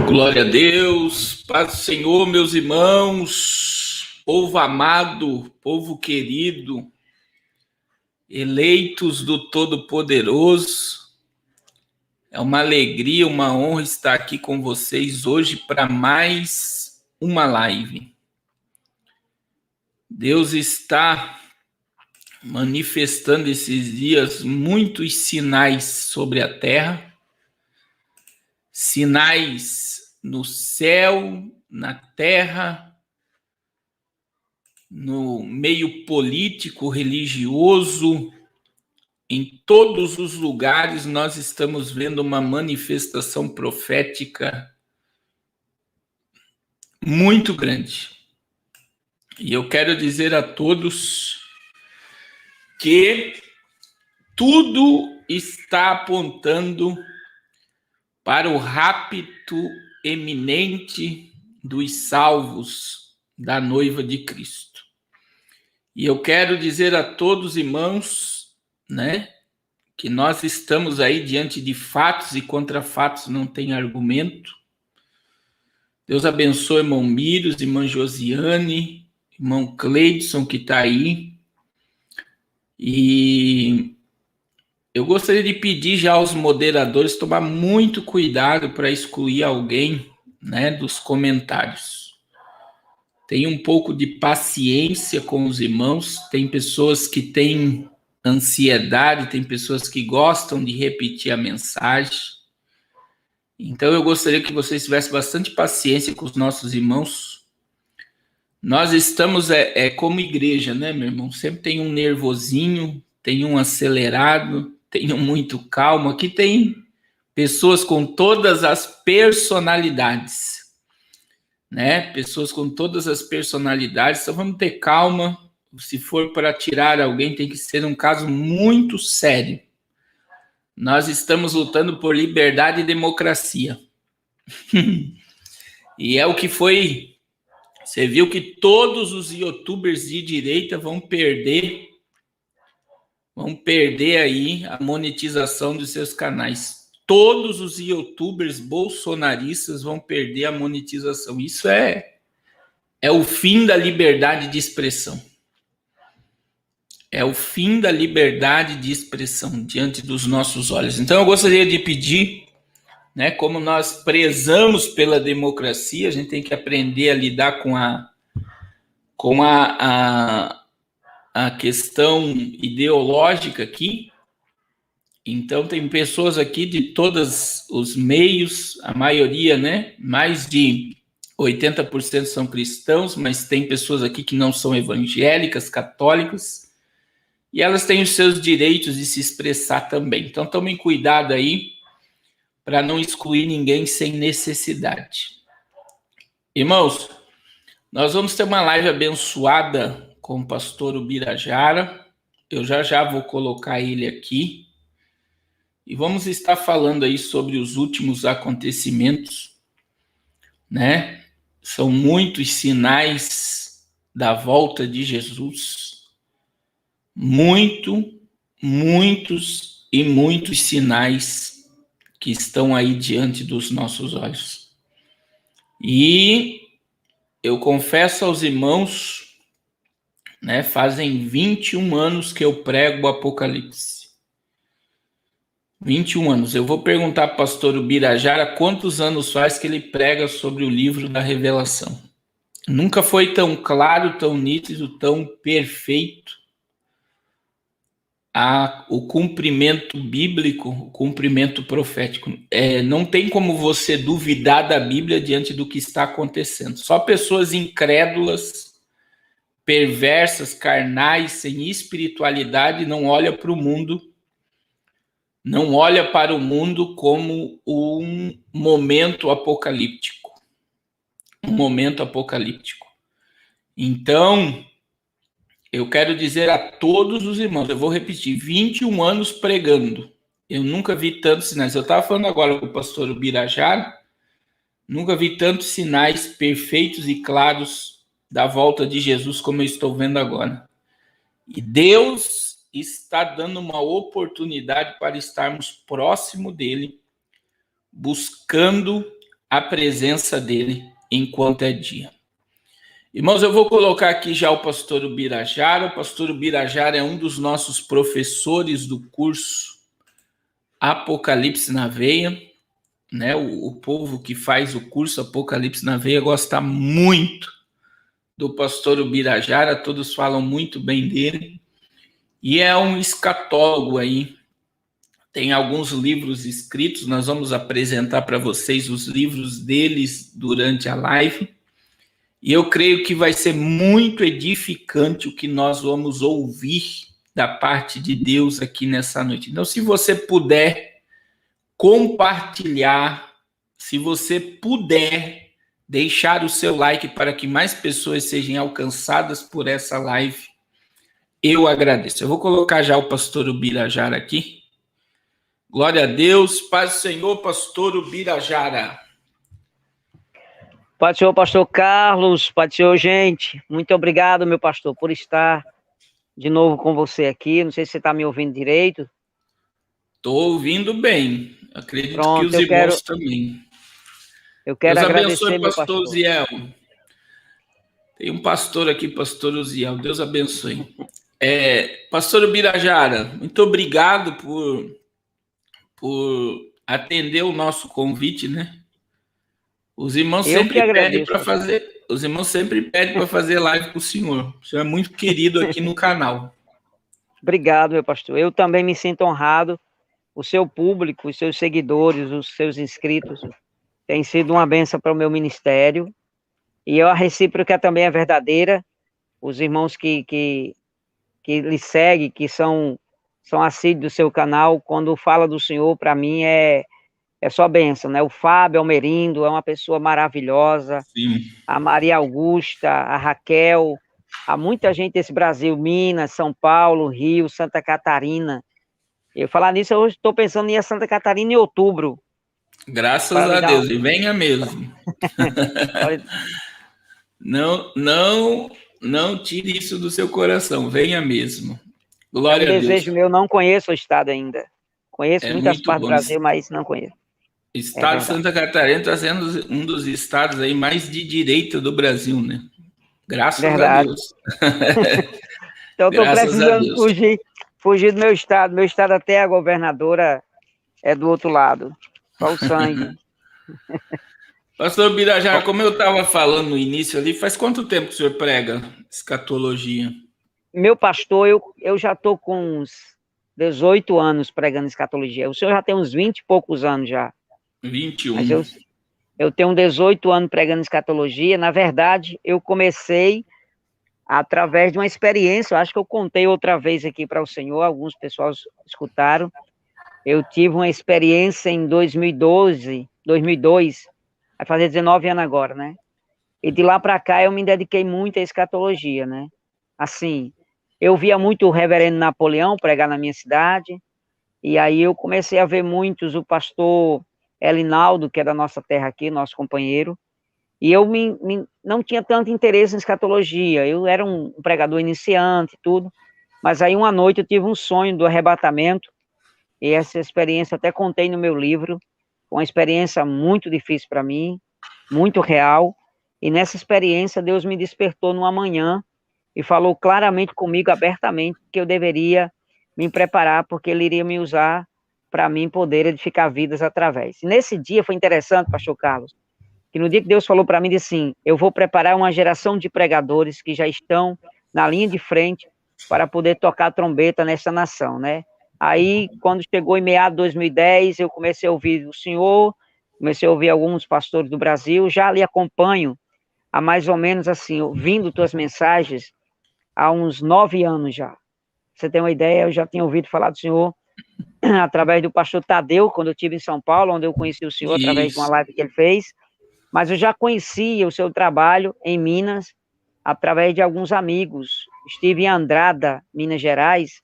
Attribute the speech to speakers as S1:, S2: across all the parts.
S1: Glória a Deus, paz do Senhor, meus irmãos, povo amado, povo querido, eleitos do Todo-Poderoso. É uma alegria, uma honra estar aqui com vocês hoje para mais uma live. Deus está manifestando esses dias muitos sinais sobre a terra, sinais no céu, na terra, no meio político, religioso, em todos os lugares nós estamos vendo uma manifestação profética muito grande. E eu quero dizer a todos que tudo está apontando para o rapto eminente dos salvos da noiva de Cristo. E eu quero dizer a todos, irmãos, que nós estamos aí diante de fatos e contra fatos não tem argumento. Deus abençoe irmão Mírios, irmã Josiane, irmão Cleidson que está aí. E eu gostaria de pedir já aos moderadores tomar muito cuidado para excluir alguém, dos comentários. Tenha um pouco de paciência com os irmãos. Tem pessoas que têm ansiedade, tem pessoas que gostam de repetir a mensagem. Então eu gostaria que vocês tivessem bastante paciência com os nossos irmãos. Nós estamos como igreja, meu irmão? Sempre tem um nervosinho, tem um acelerado, tem um muito calmo. Aqui tem pessoas com todas as personalidades, Pessoas com todas as personalidades. Então vamos ter calma. Se for para tirar alguém, tem que ser um caso muito sério. Nós estamos lutando por liberdade e democracia. E é o que foi. Você viu que todos os youtubers de direita vão perder aí a monetização dos seus canais. Todos os youtubers bolsonaristas vão perder a monetização. Isso é o fim da liberdade de expressão. É o fim da liberdade de expressão diante dos nossos olhos. Então eu gostaria de pedir, como nós prezamos pela democracia, a gente tem que aprender a lidar com a questão ideológica aqui. Então tem pessoas aqui de todos os meios, a maioria, mais de 80% são cristãos, mas tem pessoas aqui que não são evangélicas, católicas, e elas têm os seus direitos de se expressar também. Então tomem cuidado aí para não excluir ninguém sem necessidade. Irmãos, nós vamos ter uma live abençoada com o pastor Ubirajara. Eu já vou colocar ele aqui. E vamos estar falando aí sobre os últimos acontecimentos, São muitos sinais da volta de Jesus. Muitos sinais que estão aí diante dos nossos olhos. E eu confesso aos irmãos, fazem 21 anos que eu prego o Apocalipse. 21 anos. Eu vou perguntar para o pastor Ubirajara quantos anos faz que ele prega sobre o livro da Revelação. Nunca foi tão claro, tão nítido, tão perfeito o cumprimento bíblico, o cumprimento profético. Não tem como você duvidar da Bíblia diante do que está acontecendo. Só pessoas incrédulas, perversas, carnais, sem espiritualidade, não olham para o mundo. Não olha para o mundo como um momento apocalíptico. Um momento apocalíptico. Então, eu quero dizer a todos os irmãos, eu vou repetir, 21 anos pregando. Eu nunca vi tantos sinais. Eu estava falando agora com o pastor Ubirajara, nunca vi tantos sinais perfeitos e claros da volta de Jesus como eu estou vendo agora. E Deus está dando uma oportunidade para estarmos próximo dele, buscando a presença dele enquanto é dia. Irmãos, eu vou colocar aqui já o pastor Ubirajara. O pastor Ubirajara é um dos nossos professores do curso Apocalipse na Veia, né? O povo que faz o curso Apocalipse na Veia gosta muito do pastor Ubirajara, todos falam muito bem dele, e é um escatólogo aí, tem alguns livros escritos, nós vamos apresentar para vocês os livros deles durante a live, e eu creio que vai ser muito edificante o que nós vamos ouvir da parte de Deus aqui nessa noite. Então, se você puder compartilhar, se você puder deixar o seu like para que mais pessoas sejam alcançadas por essa live, eu agradeço. Eu vou colocar já o pastor Ubirajara aqui. Glória a Deus. Paz do Senhor, pastor Ubirajara.
S2: Paz do Senhor, pastor Carlos. Paz do Senhor, gente. Muito obrigado, meu pastor, por estar de novo com você aqui. Não sei se você está me ouvindo direito.
S1: Estou ouvindo bem. Acredito que os irmãos também.
S2: Eu quero
S1: Deus
S2: agradecer,
S1: abençoe,
S2: meu
S1: pastor Uziel. Tem um pastor aqui, pastor Uziel. Deus abençoe. Pastor Ubirajara, muito obrigado por atender o nosso convite, né? Os irmãos sempre pedem para fazer. Os irmãos sempre pedem para fazer live com o senhor. O senhor é muito querido aqui no canal.
S2: Obrigado, meu pastor. Eu também me sinto honrado. O seu público, os seus seguidores, os seus inscritos, tem sido uma bênção para o meu ministério. E a recíproca também é verdadeira. Os irmãos que lhe seguem, que são assíduos do seu canal, quando fala do Senhor, para mim é só bênção, né? O Fábio Almerindo é uma pessoa maravilhosa. Sim. A Maria Augusta, a Raquel, há muita gente desse Brasil, Minas, São Paulo, Rio, Santa Catarina. Eu falar nisso, eu estou pensando em ir a Santa Catarina em outubro.
S1: Graças a Deus, e venha mesmo. Não tire isso do seu coração, venha mesmo. Glória a Deus.
S2: Desejo meu, não conheço o estado ainda. Conheço muitas partes do Brasil, mas não conheço.
S1: Estado de Santa Catarina está sendo um dos estados aí mais de direita do Brasil, né? Graças a Deus.
S2: Então, estou precisando fugir do meu estado. Meu estado até a governadora é do outro lado. Só o sangue.
S1: Pastor Ubirajara, como eu estava falando no início ali, faz quanto tempo que o senhor prega escatologia?
S2: Meu pastor, eu já estou com uns 18 anos pregando escatologia. O senhor já tem uns 20 e poucos anos já.
S1: 21.
S2: Mas eu tenho 18 anos pregando escatologia. Na verdade, eu comecei através de uma experiência. Eu acho que eu contei outra vez aqui para o senhor, alguns pessoas escutaram. Eu tive uma experiência em 2002, vai fazer 19 anos agora, né? E de lá para cá eu me dediquei muito à escatologia, né? Assim, eu via muito o reverendo Napoleão pregar na minha cidade, e aí eu comecei a ver muitos, o pastor Elinaldo, que é da nossa terra aqui, nosso companheiro, e eu não tinha tanto interesse em escatologia, eu era um pregador iniciante e tudo, mas aí uma noite eu tive um sonho do arrebatamento, e essa experiência até contei no meu livro, uma experiência muito difícil para mim, muito real, e nessa experiência Deus me despertou numa manhã e falou claramente comigo, abertamente, que eu deveria me preparar, porque Ele iria me usar para mim poder edificar vidas através. E nesse dia foi interessante, pastor Carlos, que no dia que Deus falou para mim, disse assim, eu vou preparar uma geração de pregadores que já estão na linha de frente para poder tocar trombeta nessa nação, né? Aí, quando chegou em meados de 2010, eu comecei a ouvir o senhor, comecei a ouvir alguns pastores do Brasil, já lhe acompanho há mais ou menos assim, ouvindo tuas mensagens há uns 9 anos já. Você tem uma ideia, eu já tinha ouvido falar do senhor através do pastor Tadeu, quando eu estive em São Paulo, onde eu conheci o senhor através de uma live que ele fez, mas eu já conhecia o seu trabalho em Minas, através de alguns amigos. Estive em Andrada, Minas Gerais,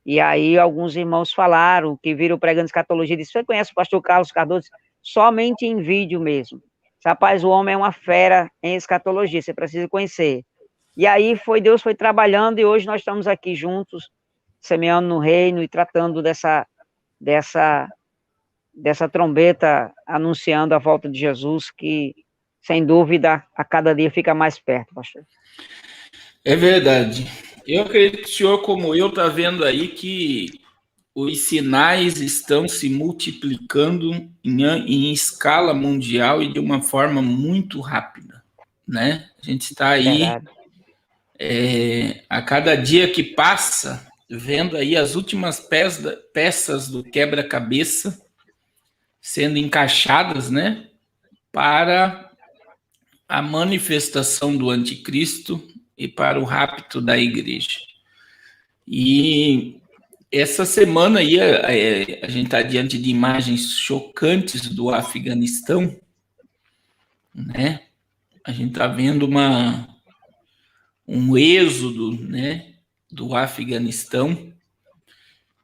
S2: e aí alguns irmãos falaram que viram pregando escatologia, disse, você conhece o pastor Carlos Cardoso? Somente em vídeo mesmo. Rapaz, o homem é uma fera em escatologia, você precisa conhecer. E aí Deus foi trabalhando, e hoje nós estamos aqui juntos, semeando no reino e tratando dessa trombeta, anunciando a volta de Jesus, que, sem dúvida, a cada dia fica mais perto, pastor.
S1: É verdade. Eu acredito que o senhor, como eu, está vendo aí que os sinais estão se multiplicando em escala mundial e de uma forma muito rápida, né? A gente está aí, a cada dia que passa, vendo aí as últimas peças do quebra-cabeça sendo encaixadas, né, para a manifestação do anticristo e para o rapto da igreja. E essa semana aí a gente está diante de imagens chocantes do Afeganistão, né? A gente está vendo um êxodo, né, do Afeganistão,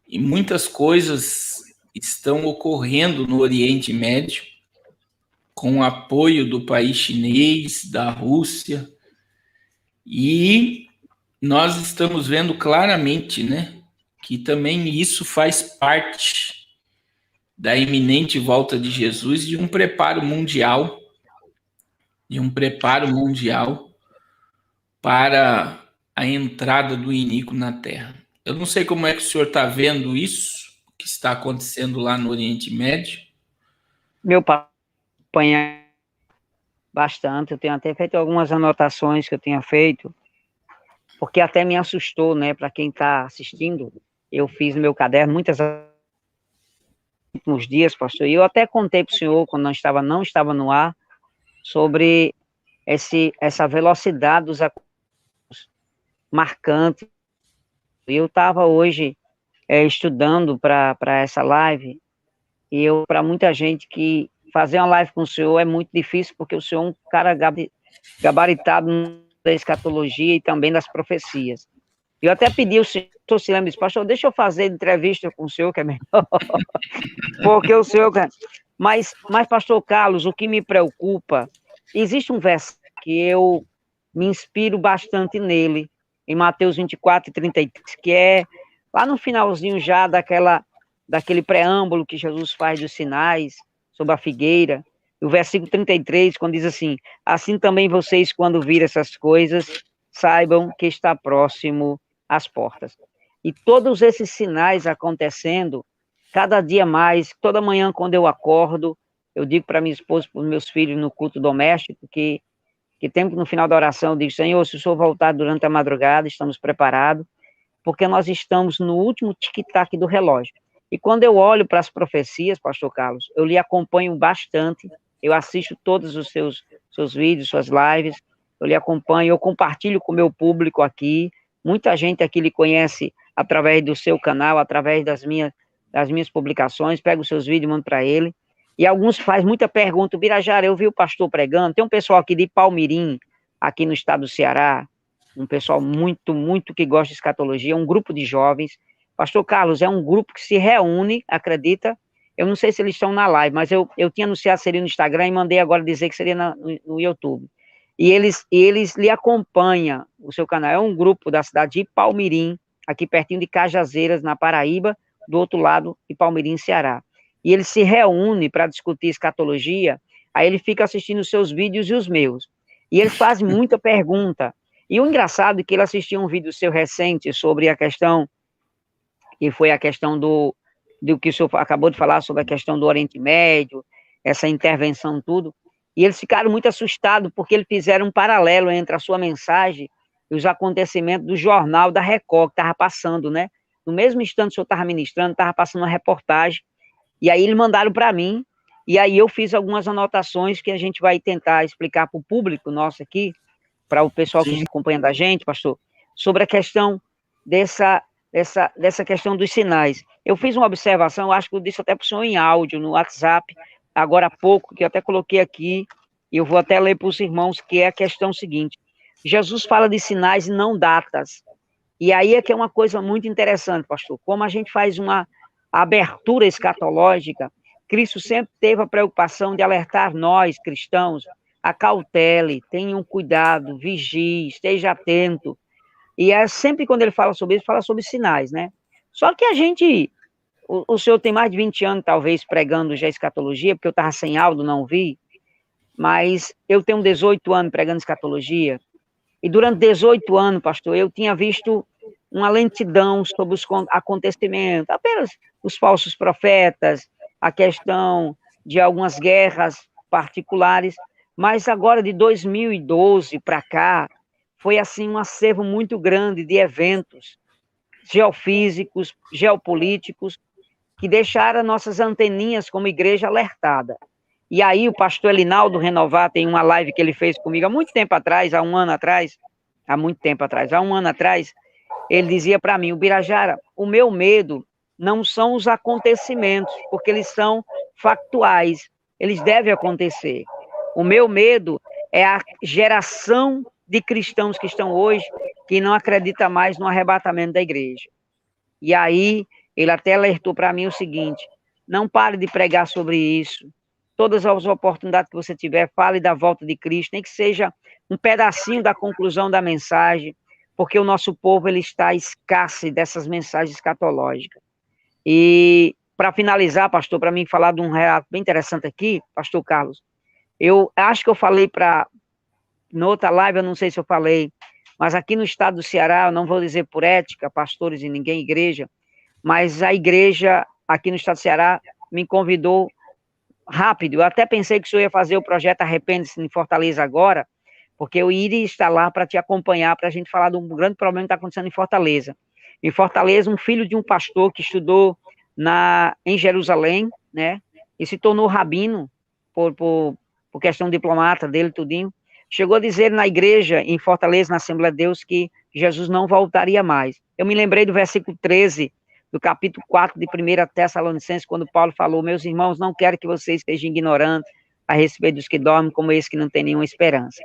S1: e muitas coisas estão ocorrendo no Oriente Médio com o apoio do país chinês, da Rússia, e nós estamos vendo claramente, né, que também isso faz parte da iminente volta de Jesus, de um preparo mundial, para a entrada do iníquo na Terra. Eu não sei como é que o senhor está vendo isso, que está acontecendo lá no Oriente Médio.
S2: Meu pai acompanha bastante, eu tenho até feito algumas anotações que eu tinha feito, porque até me assustou, né, para quem está assistindo. Eu fiz no meu caderno muitas últimos dias, pastor, e eu até contei para o senhor, quando não estava no ar, sobre essa velocidade dos marcantes. Eu estava hoje estudando para essa live, e para muita gente que fazer uma live com o senhor é muito difícil, porque o senhor é um cara gabaritado da escatologia e também das profecias. Eu até pedi o senhor, se lembra disso, pastor, deixa eu fazer entrevista com o senhor, que é melhor, porque o senhor... Mas, pastor Carlos, o que me preocupa, existe um verso que eu me inspiro bastante nele, em Mateus 24, 33, que é lá no finalzinho já daquele preâmbulo que Jesus faz dos sinais sobre a figueira, o versículo 33, quando diz assim: assim também vocês, quando virem essas coisas, saibam que está próximo às portas. E todos esses sinais acontecendo, cada dia mais, toda manhã quando eu acordo, eu digo para minha esposa, para os meus filhos no culto doméstico, que temos que no final da oração, eu digo: Senhor, se o Senhor voltar durante a madrugada, estamos preparados, porque nós estamos no último tic-tac do relógio. E quando eu olho para as profecias, pastor Carlos, eu lhe acompanho bastante, eu assisto todos os seus vídeos, suas lives, eu lhe acompanho, eu compartilho com o meu público aqui, muita gente aqui lhe conhece através do seu canal, através das minhas publicações, pego os seus vídeos e mando para ele, e alguns fazem muita pergunta: Birajara, eu vi o pastor pregando, tem um pessoal aqui de Palmirim, aqui no estado do Ceará, um pessoal muito, muito que gosta de escatologia, um grupo de jovens. Pastor Carlos, é um grupo que se reúne, acredita? Eu não sei se eles estão na live, mas eu tinha anunciado que seria no Instagram e mandei agora dizer que seria no YouTube. E eles lhe acompanham, o seu canal. É um grupo da cidade de Palmirim, aqui pertinho de Cajazeiras, na Paraíba, do outro lado de Palmirim, Ceará. E eles se reúnem para discutir escatologia, aí ele fica assistindo os seus vídeos e os meus. E eles fazem muita pergunta. E o engraçado é que ele assistiu um vídeo seu recente sobre a questão, que foi a questão do que o senhor acabou de falar, sobre a questão do Oriente Médio, essa intervenção, tudo, e eles ficaram muito assustados, porque eles fizeram um paralelo entre a sua mensagem e os acontecimentos do jornal da Record, que estava passando, né? No mesmo instante que o senhor estava ministrando, estava passando uma reportagem, e aí eles mandaram para mim, e aí eu fiz algumas anotações que a gente vai tentar explicar para o público nosso aqui, para o pessoal que está acompanhando a gente, pastor, sobre a questão dessa questão dos sinais. Eu fiz uma observação, acho que eu disse até para o senhor em áudio, no WhatsApp, agora há pouco, que eu até coloquei aqui, e eu vou até ler para os irmãos, que é a questão seguinte: Jesus fala de sinais e não datas. E aí é que é uma coisa muito interessante, pastor, como a gente faz uma abertura escatológica, Cristo sempre teve a preocupação de alertar nós, cristãos, acautele, tenham cuidado, vigie, esteja atento. E sempre quando ele fala sobre isso, fala sobre sinais, né? Só que a gente, o senhor tem mais de 20 anos, talvez, pregando já escatologia, porque eu estava sem áudio, não vi, mas eu tenho 18 anos pregando escatologia, e durante 18 anos, pastor, eu tinha visto uma lentidão sobre os acontecimentos, apenas os falsos profetas, a questão de algumas guerras particulares, mas agora de 2012 para cá, foi assim um acervo muito grande de eventos geofísicos, geopolíticos, que deixaram nossas anteninhas como igreja alertada. E aí o pastor Elinaldo Renovar tem uma live que ele fez comigo há muito tempo atrás, há um ano atrás, ele dizia para mim, o Birajara, o meu medo não são os acontecimentos, porque eles são factuais, eles devem acontecer. O meu medo é a geração de cristãos que estão hoje, que não acredita mais no arrebatamento da igreja. E aí, ele até alertou para mim o seguinte, não pare de pregar sobre isso, todas as oportunidades que você tiver, fale da volta de Cristo, nem que seja um pedacinho da conclusão da mensagem, porque o nosso povo ele está escasso dessas mensagens escatológicas. E, para finalizar, pastor, para mim falar de um relato bem interessante aqui, pastor Carlos, eu acho que eu falei na outra live, eu não sei se eu falei, mas aqui no estado do Ceará, eu não vou dizer por ética, pastores e ninguém, igreja, mas a igreja aqui no estado do Ceará me convidou rápido, eu até pensei que o senhor ia fazer o projeto Arrepende-se em Fortaleza agora, porque eu iria estar lá para te acompanhar, para a gente falar de um grande problema que está acontecendo em Fortaleza. Em Fortaleza, um filho de um pastor que estudou em Jerusalém, né, e se tornou rabino, por questão diplomata dele, tudinho, chegou a dizer na igreja, em Fortaleza, na Assembleia de Deus, que Jesus não voltaria mais. Eu me lembrei do versículo 13, do capítulo 4 de 1 Tessalonicenses, quando Paulo falou, meus irmãos, não quero que vocês estejam ignorantes a respeito dos que dormem, como esse que não tem nenhuma esperança.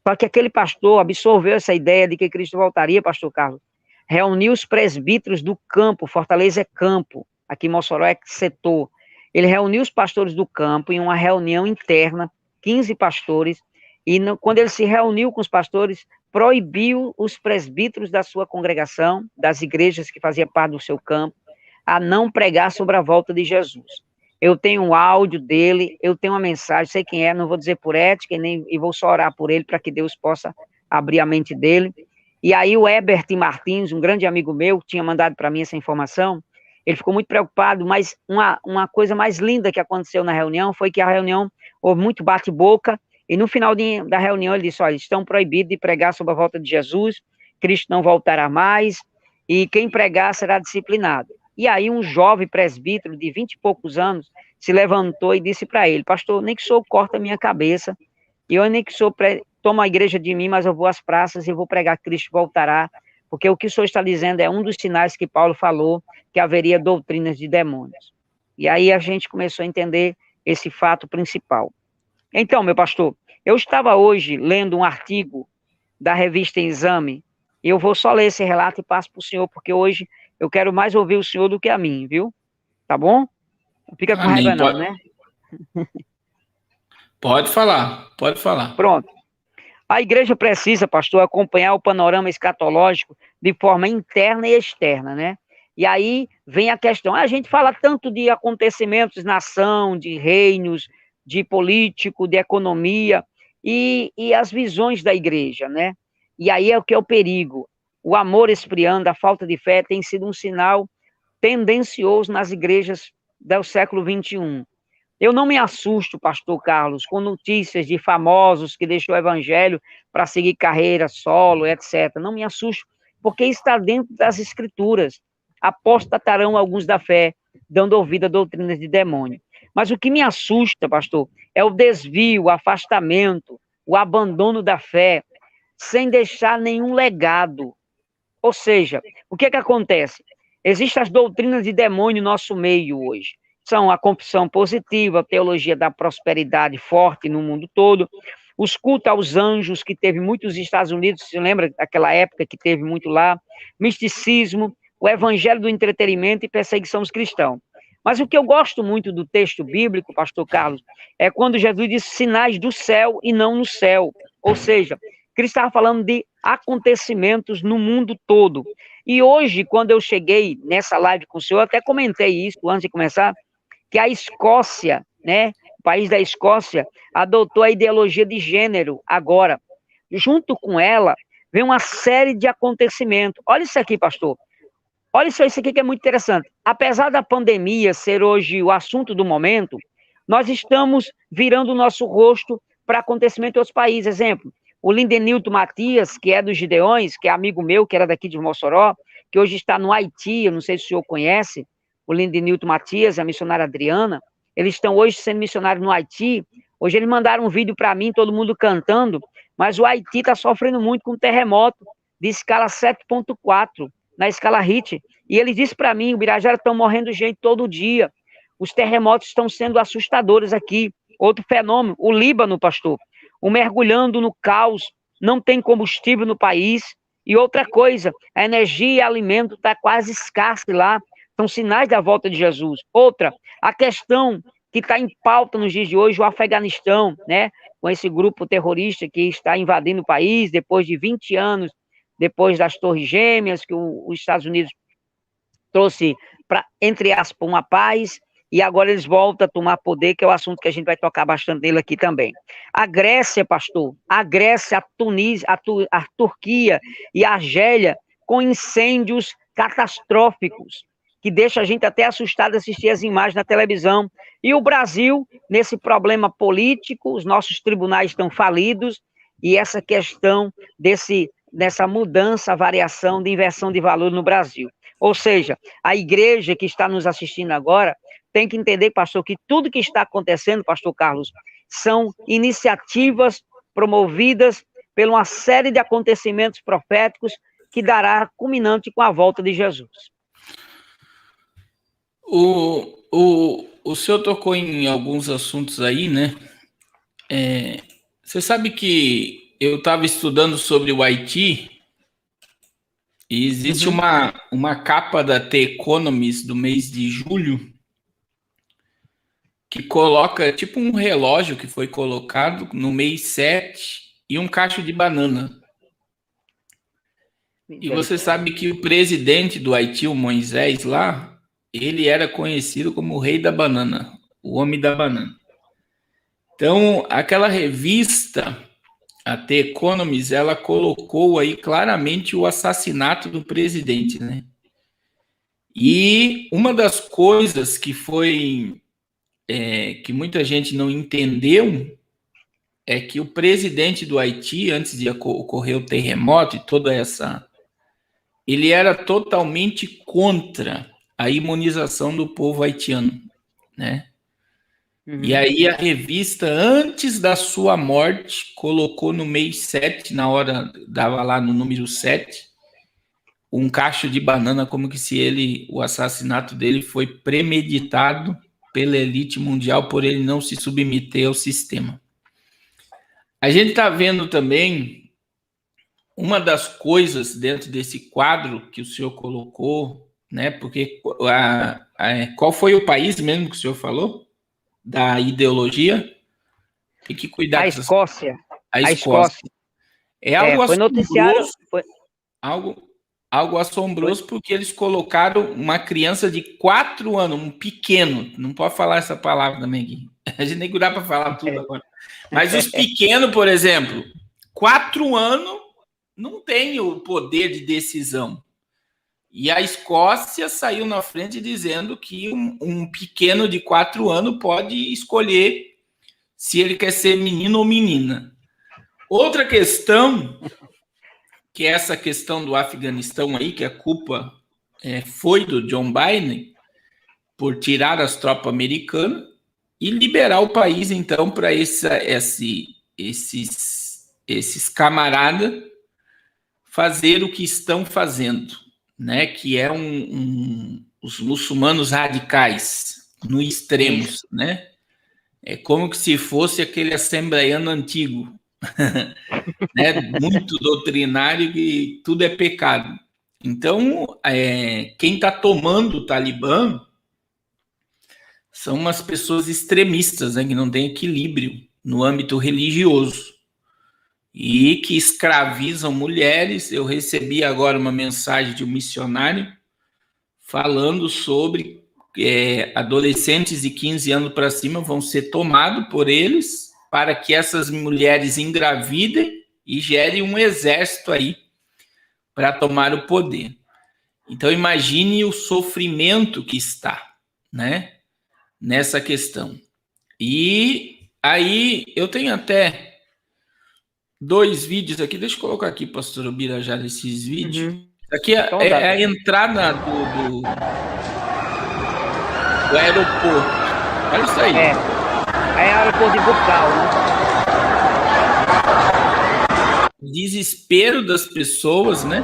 S2: Só que aquele pastor absorveu essa ideia de que Cristo voltaria, pastor Carlos, reuniu os presbíteros do campo, Fortaleza é campo, aqui em Mossoró é setor, ele reuniu os pastores do campo em uma reunião interna, 15 pastores, e quando ele se reuniu com os pastores, proibiu os presbíteros da sua congregação, das igrejas que faziam parte do seu campo, a não pregar sobre a volta de Jesus. Eu tenho um áudio dele, eu tenho uma mensagem, sei quem é, não vou dizer por ética, e vou só orar por ele, para que Deus possa abrir a mente dele. E aí o Herbert Martins, um grande amigo meu, tinha mandado para mim essa informação, ele ficou muito preocupado, mas uma coisa mais linda que aconteceu na reunião foi que a reunião houve muito bate-boca, e no final da reunião ele disse, olha, estão proibidos de pregar sobre a volta de Jesus, Cristo não voltará mais, e quem pregar será disciplinado. E aí um jovem presbítero de 20 e poucos anos se levantou e disse para ele, pastor, nem que o senhor corta a minha cabeça, e eu nem que o senhor toma a igreja de mim, mas eu vou às praças e vou pregar que Cristo voltará, porque o que o senhor está dizendo é um dos sinais que Paulo falou, que haveria doutrinas de demônios. E aí a gente começou a entender esse fato principal. Então, meu pastor, eu estava hoje lendo um artigo da revista Exame, e eu vou só ler esse relato e passo para o senhor, porque hoje eu quero mais ouvir o senhor do que a mim, viu? Tá bom? Não fica com raiva não, né?
S1: Pode falar, pode falar.
S2: Pronto. A igreja precisa, pastor, acompanhar o panorama escatológico de forma interna e externa, né? E aí vem a questão, a gente fala tanto de acontecimentos, nação, de reinos, de político, de economia, e as visões da igreja, né? E aí é o que é o perigo. O amor esfriando, a falta de fé tem sido um sinal tendencioso nas igrejas do século XXI. Eu não me assusto, pastor Carlos, com notícias de famosos que deixou o evangelho para seguir carreira solo, etc. Não me assusto, porque está dentro das escrituras. Apostatarão alguns da fé, dando ouvido a doutrinas de demônio. Mas o que me assusta, pastor, é o desvio, o afastamento, o abandono da fé, sem deixar nenhum legado. Ou seja, o que acontece? Existem as doutrinas de demônio no nosso meio hoje. São a confissão positiva, a teologia da prosperidade forte no mundo todo, os cultos aos anjos, que teve muitos nos Estados Unidos, se lembra daquela época que teve muito lá, misticismo, o evangelho do entretenimento e perseguição aos cristãos. Mas o que eu gosto muito do texto bíblico, pastor Carlos, é quando Jesus disse sinais do céu e não no céu. Ou seja, Cristo estava falando de acontecimentos no mundo todo. E hoje, quando eu cheguei nessa live com o senhor, eu até comentei isso antes de começar, que a Escócia, né, o país da Escócia, adotou a ideologia de gênero agora. Junto com ela, vem uma série de acontecimentos. Olha isso aqui, pastor. Olha só isso aqui que é muito interessante. Apesar da pandemia ser hoje o assunto do momento, nós estamos virando o nosso rosto para acontecimento em outros países. Exemplo, o Lindenilton Matias, que é dos Gideões, que é amigo meu, que era daqui de Mossoró, que hoje está no Haiti, eu não sei se o senhor conhece, o Lindenilton Matias, a missionária Adriana, eles estão hoje sendo missionários no Haiti. Hoje eles mandaram um vídeo para mim, todo mundo cantando, mas o Haiti está sofrendo muito com um terremoto de escala 7,4, na escala Richter. E ele disse para mim, o Birajara, estão morrendo gente todo dia. Os terremotos estão sendo assustadores aqui. Outro fenômeno, o Líbano, pastor, o mergulhando no caos, não tem combustível no país. E outra coisa, a energia e alimento está quase escassa lá. São sinais da volta de Jesus. Outra, a questão que está em pauta nos dias de hoje, o Afeganistão, né? Com esse grupo terrorista que está invadindo o país depois de 20 anos, depois das Torres Gêmeas, que os Estados Unidos trouxe, para, entre aspas, uma paz, e agora eles voltam a tomar poder, que é o assunto que a gente vai tocar bastante nele aqui também. A Grécia, pastor, a Grécia, a Tunísia, a Turquia e a Argélia, com incêndios catastróficos, que deixa a gente até assustado assistir as imagens na televisão. E o Brasil, nesse problema político, os nossos tribunais estão falidos, e essa questão dessa mudança, variação de inversão de valor no Brasil. Ou seja, a igreja que está nos assistindo agora tem que entender, pastor, que tudo que está acontecendo, pastor Carlos, são iniciativas promovidas por uma série de acontecimentos proféticos que dará culminante com a volta de Jesus.
S1: O senhor tocou em alguns assuntos aí, né? Você sabe que eu estava estudando sobre o Haiti e existe uma capa da The Economist do mês de julho que coloca tipo um relógio que foi colocado no mês 7 e um cacho de banana. E você sabe que o presidente do Haiti, o Moisés lá, ele era conhecido como o rei da banana, o homem da banana. Então, aquela revista, a The Economist, ela colocou aí claramente o assassinato do presidente, né? E uma das coisas que foi que muita gente não entendeu é que o presidente do Haiti, antes de ocorrer o terremoto e toda essa, ele era totalmente contra a imunização do povo haitiano, né? E aí a revista, antes da sua morte, colocou no mês 7, na hora, dava lá no número 7, um cacho de banana, como que se o assassinato dele foi premeditado pela elite mundial por ele não se submeter ao sistema. A gente está vendo também uma das coisas dentro desse quadro que o senhor colocou, né? Porque qual foi o país mesmo que o senhor falou? Da ideologia? Tem que cuidar.
S2: A Escócia.
S1: A Escócia. É algo
S2: foi noticiário.
S1: Algo assombroso, porque eles colocaram uma criança de 4 anos, um pequeno, não pode falar essa palavra também aqui, a gente nem dá para falar tudo agora, mas os pequenos, por exemplo, 4 anos não tem o poder de decisão, e a Escócia saiu na frente dizendo que um pequeno de 4 anos pode escolher se ele quer ser menino ou menina. Outra questão, que é essa questão do Afeganistão aí, que a culpa foi do John Biden por tirar as tropas americanas e liberar o país, então, para esses camaradas fazer o que estão fazendo, né? Que é os muçulmanos radicais, no extremos, né? É como que se fosse aquele assembleiano antigo, né? Muito doutrinário, que tudo é pecado. Então, quem está tomando o Talibã são umas pessoas extremistas, né? Que não têm equilíbrio no âmbito religioso. e que escravizam mulheres. Eu recebi agora uma mensagem de um missionário falando sobre adolescentes de 15 anos para cima vão ser tomados por eles para que essas mulheres engravidem e gerem um exército aí para tomar o poder. Então, imagine o sofrimento que está, né, nessa questão. E aí, eu tenho até 2 vídeos aqui, deixa eu colocar aqui, pastor Ubirajara, esses vídeos. Aqui é a entrada do aeroporto. Olha isso aí.
S2: É aeroporto de Bucal, né?
S1: Desespero das pessoas, né?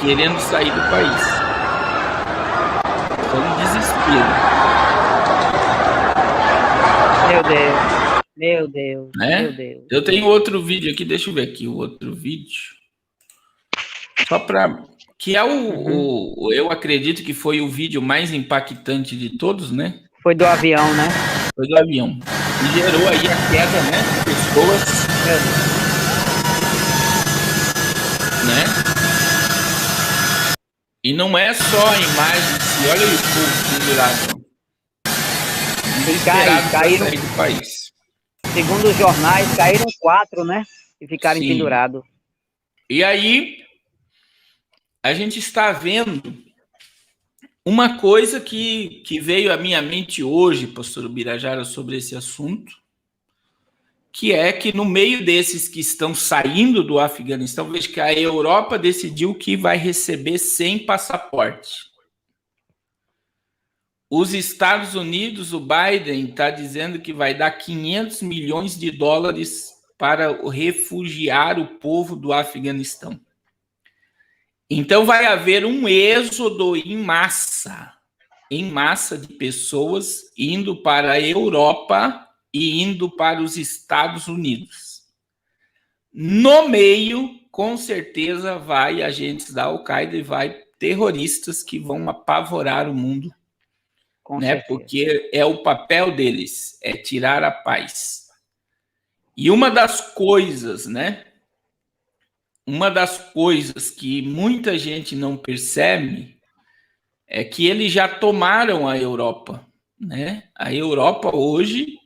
S1: Querendo sair do país. Foi um desespero.
S2: Meu Deus,
S1: né?
S2: meu Deus.
S1: Eu tenho outro vídeo aqui, deixa eu ver aqui o outro vídeo. Só para... Que é eu acredito que foi o vídeo mais impactante de todos, né?
S2: Foi do avião, né?
S1: Foi do avião. E gerou aí a queda, né? De pessoas. Né? E não é só a imagem, olha o povo pendurado. Caíram do país.
S2: Segundo os jornais, caíram 4, né? E ficaram pendurados.
S1: E aí, a gente está vendo uma coisa que veio à minha mente hoje, pastor Ubirajara, sobre esse assunto, que é que no meio desses que estão saindo do Afeganistão, veja que a Europa decidiu que vai receber 100 passaportes. Os Estados Unidos, o Biden está dizendo que vai dar 500 milhões de dólares para refugiar o povo do Afeganistão. Então vai haver um êxodo em massa de pessoas indo para a Europa e indo para os Estados Unidos. No meio, com certeza, vai agentes da Al-Qaeda e vai terroristas que vão apavorar o mundo, né? Porque é o papel deles, é tirar a paz. E uma das coisas, né? Uma das coisas que muita gente não percebe é que eles já tomaram a Europa, né? A Europa hoje,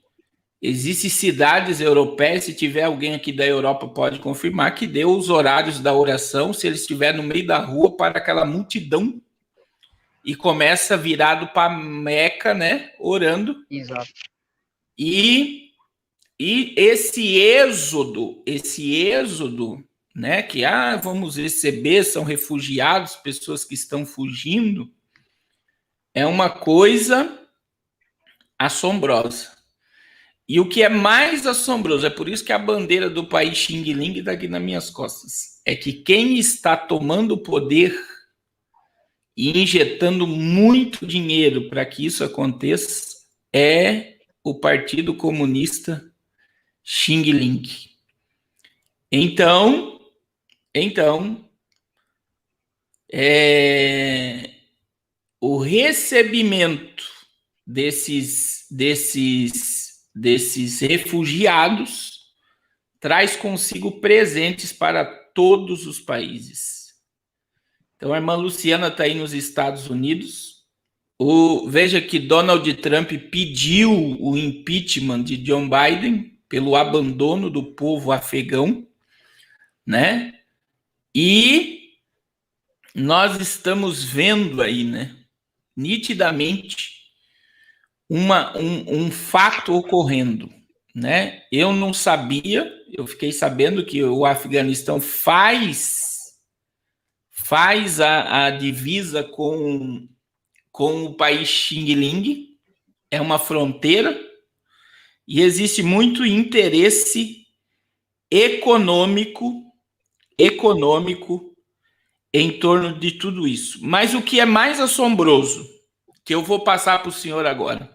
S1: existem cidades europeias, se tiver alguém aqui da Europa pode confirmar, que deu os horários da oração, se eles estiverem no meio da rua, para aquela multidão e começa virado para Meca, né? Orando.
S2: Exato.
S1: E esse êxodo, né, que vamos receber, são refugiados, pessoas que estão fugindo, é uma coisa assombrosa. E o que é mais assombroso, é por isso que a bandeira do país Xing Ling está aqui nas minhas costas, é que quem está tomando o poder e injetando muito dinheiro para que isso aconteça é o Partido Comunista Xing Ling. Então, o recebimento desses refugiados traz consigo presentes para todos os países. Então, a irmã Luciana está aí nos Estados Unidos. Veja que Donald Trump pediu o impeachment de John Biden pelo abandono do povo afegão, né? E nós estamos vendo aí, né, nitidamente um fato ocorrendo, né? Eu não sabia, eu fiquei sabendo que o Afeganistão faz a divisa com o país Xing Ling, é uma fronteira, e existe muito interesse econômico em torno de tudo isso. Mas o que é mais assombroso, que eu vou passar para o senhor agora,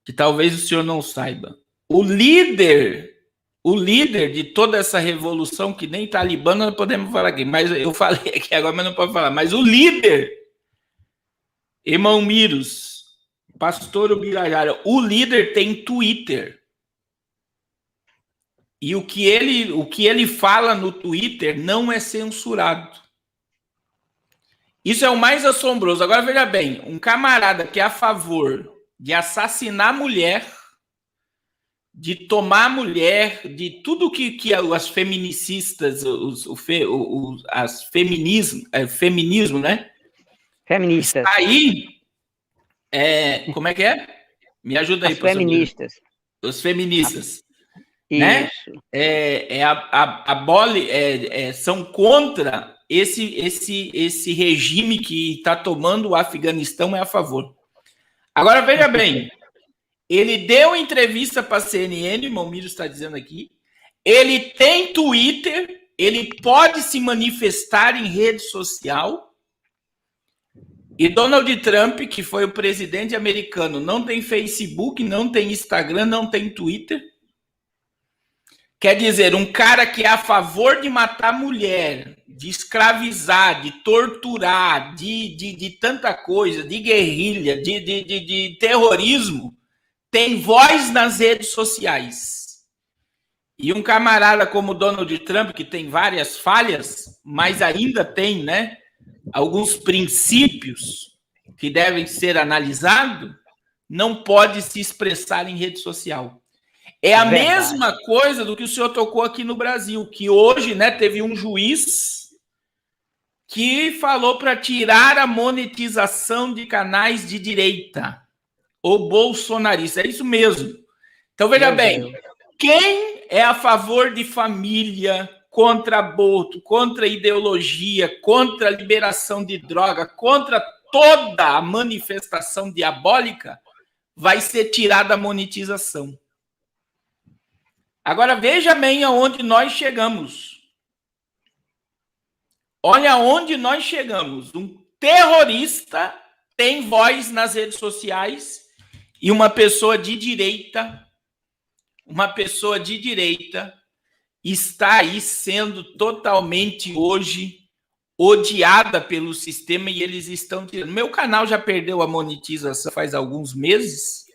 S1: que talvez o senhor não saiba, o líder de toda essa revolução, que nem Talibã não podemos falar aqui, mas eu falei aqui agora, mas não posso falar, mas o líder, irmão Miros, pastor Ubirajara, o líder tem Twitter. E o que ele fala no Twitter não é censurado. Isso é o mais assombroso. Agora, veja bem, um camarada que é a favor de assassinar mulher, de tomar mulher, de tudo que as feminicistas, feminismo, né?
S2: Feministas.
S1: Está aí, como é que é? Me ajuda aí,
S2: As feministas.
S1: Os feministas. Né?
S2: Isso.
S1: São contra esse regime que está tomando o Afeganistão, é a favor. Agora, veja bem, ele deu entrevista para a CNN, o Malmiro está dizendo aqui, ele tem Twitter, ele pode se manifestar em rede social, e Donald Trump, que foi o presidente americano, não tem Facebook, não tem Instagram, não tem Twitter. Quer dizer, um cara que é a favor de matar mulher, de escravizar, de torturar, de tanta coisa, de guerrilha, de terrorismo, tem voz nas redes sociais. E um camarada como Donald Trump, que tem várias falhas, mas ainda tem, né, alguns princípios que devem ser analisados, não pode se expressar em rede social. É a mesma coisa do que o senhor tocou aqui no Brasil, que hoje, né, teve um juiz que falou para tirar a monetização de canais de direita, ou bolsonarista. É isso mesmo. Então, veja bem, quem é a favor de família, contra aborto, contra ideologia, contra a liberação de droga, contra toda a manifestação diabólica, vai ser tirada a monetização. Agora, veja bem aonde nós chegamos. Olha aonde nós chegamos. Um terrorista tem voz nas redes sociais e uma pessoa de direita está aí sendo totalmente hoje odiada pelo sistema e eles estão tirando. Meu canal já perdeu a monetização faz alguns meses,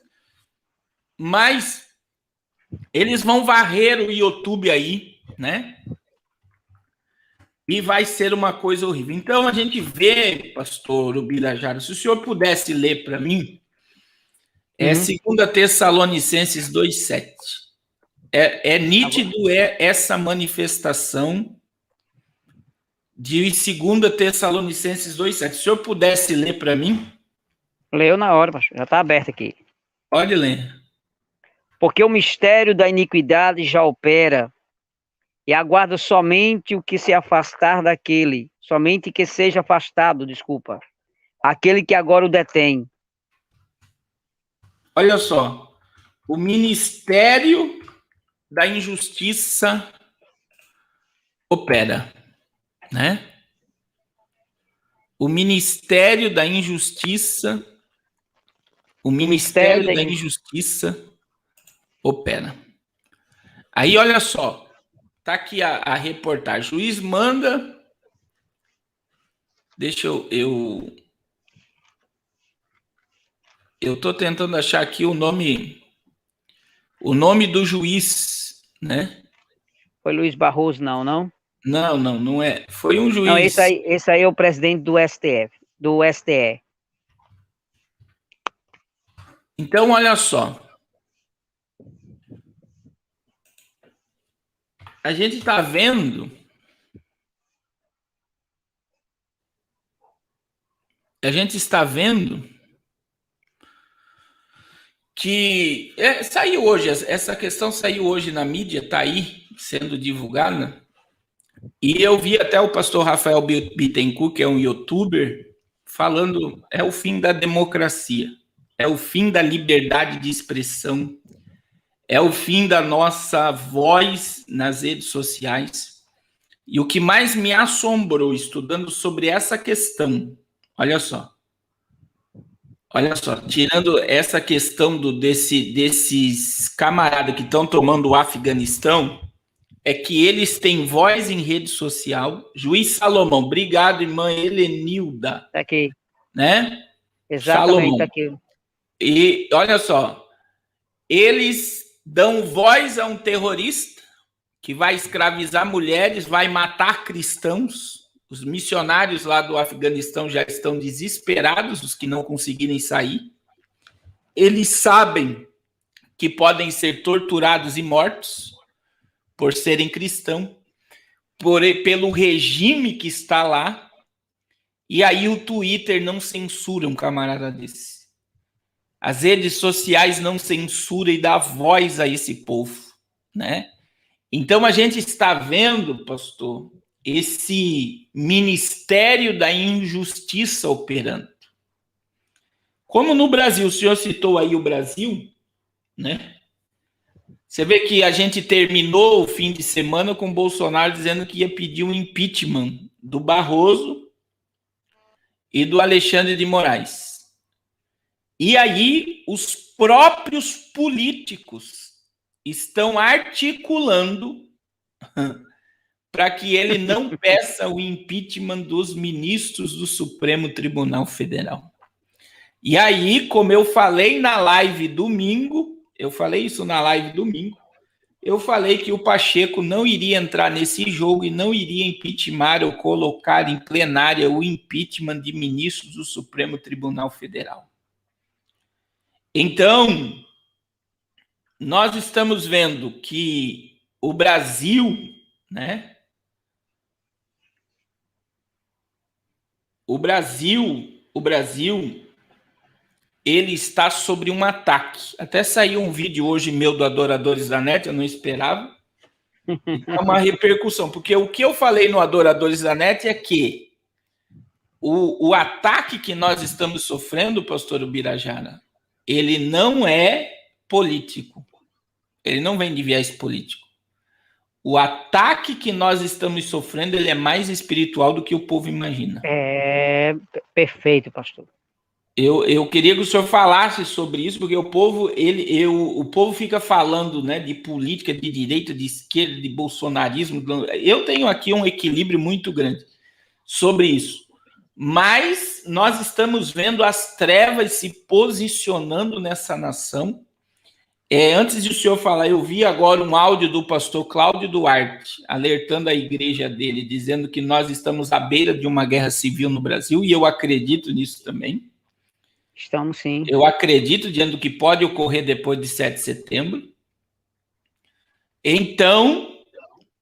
S1: mas eles vão varrer o YouTube aí, né? E vai ser uma coisa horrível. Então, a gente vê, pastor Ubirajara, se o senhor pudesse ler para mim, 2 Tessalonicenses 2,7. É nítido essa manifestação de 2 Tessalonicenses 2,7. Se o senhor pudesse ler para mim?
S2: Leu na hora, pastor. Já está aberto aqui.
S1: Pode ler.
S2: Porque o mistério da iniquidade já opera, e aguarda somente o que se afastar daquele, somente que seja afastado, desculpa, aquele que agora o detém.
S1: Olha só, o ministério da injustiça opera, né? O ministério da injustiça, opera. Aí, olha só, tá aqui a reportagem. O juiz manda. Deixa eu tô tentando achar aqui o nome do juiz, né?
S2: Foi Luiz Barroso, não?
S1: Não é. Foi um juiz.
S2: Não, esse aí é o presidente do STF, do STE.
S1: Então, olha só. A gente está vendo que saiu hoje, essa questão saiu hoje na mídia, está aí sendo divulgada, e eu vi até o pastor Rafael Bittencourt, que é um youtuber, falando, é o fim da democracia, é o fim da liberdade de expressão, é o fim da nossa voz nas redes sociais. E o que mais me assombrou estudando sobre essa questão, olha só, tirando essa questão desses camaradas que estão tomando o Afeganistão, é que eles têm voz em rede social. Juiz Salomão, obrigado, irmã Helenilda.
S2: Está aqui.
S1: Né?
S2: Exatamente, está aqui.
S1: E olha só, eles dão voz a um terrorista, que vai escravizar mulheres, vai matar cristãos. Os missionários lá do Afeganistão já estão desesperados, os que não conseguirem sair. Eles sabem que podem ser torturados e mortos por serem cristãos, pelo regime que está lá. E aí o Twitter não censura um camarada desse. As redes sociais não censuram e dá voz a esse povo, né? Então a gente está vendo, pastor, esse ministério da injustiça operando. Como no Brasil, o senhor citou aí o Brasil, né? Você vê que a gente terminou o fim de semana com o Bolsonaro dizendo que ia pedir um impeachment do Barroso e do Alexandre de Moraes. E aí os próprios políticos estão articulando para que ele não peça o impeachment dos ministros do Supremo Tribunal Federal. E aí, como eu falei na live domingo, eu falei que o Pacheco não iria entrar nesse jogo e não iria impeachment ou colocar em plenária o impeachment de ministros do Supremo Tribunal Federal. Então, nós estamos vendo que o Brasil, né? O Brasil, ele está sobre um ataque. Até saiu um vídeo hoje meu do Adoradores da Net, eu não esperava. É uma repercussão, porque o que eu falei no Adoradores da Net é que o ataque que nós estamos sofrendo, pastor Ubirajara, ele não é político. Ele não vem de viés político. O ataque que nós estamos sofrendo, ele é mais espiritual do que o povo imagina.
S2: É perfeito, pastor.
S1: Eu queria que o senhor falasse sobre isso, porque o povo, o povo fica falando, né, de política, de direita, de esquerda, de bolsonarismo. Eu tenho aqui um equilíbrio muito grande sobre isso. Mas nós estamos vendo as trevas se posicionando nessa nação. Antes de o senhor falar, eu vi agora um áudio do pastor Cláudio Duarte, alertando a igreja dele, dizendo que nós estamos à beira de uma guerra civil no Brasil, e eu acredito nisso também.
S2: Estamos sim.
S1: Eu acredito diante do que pode ocorrer depois de 7 de setembro. Então,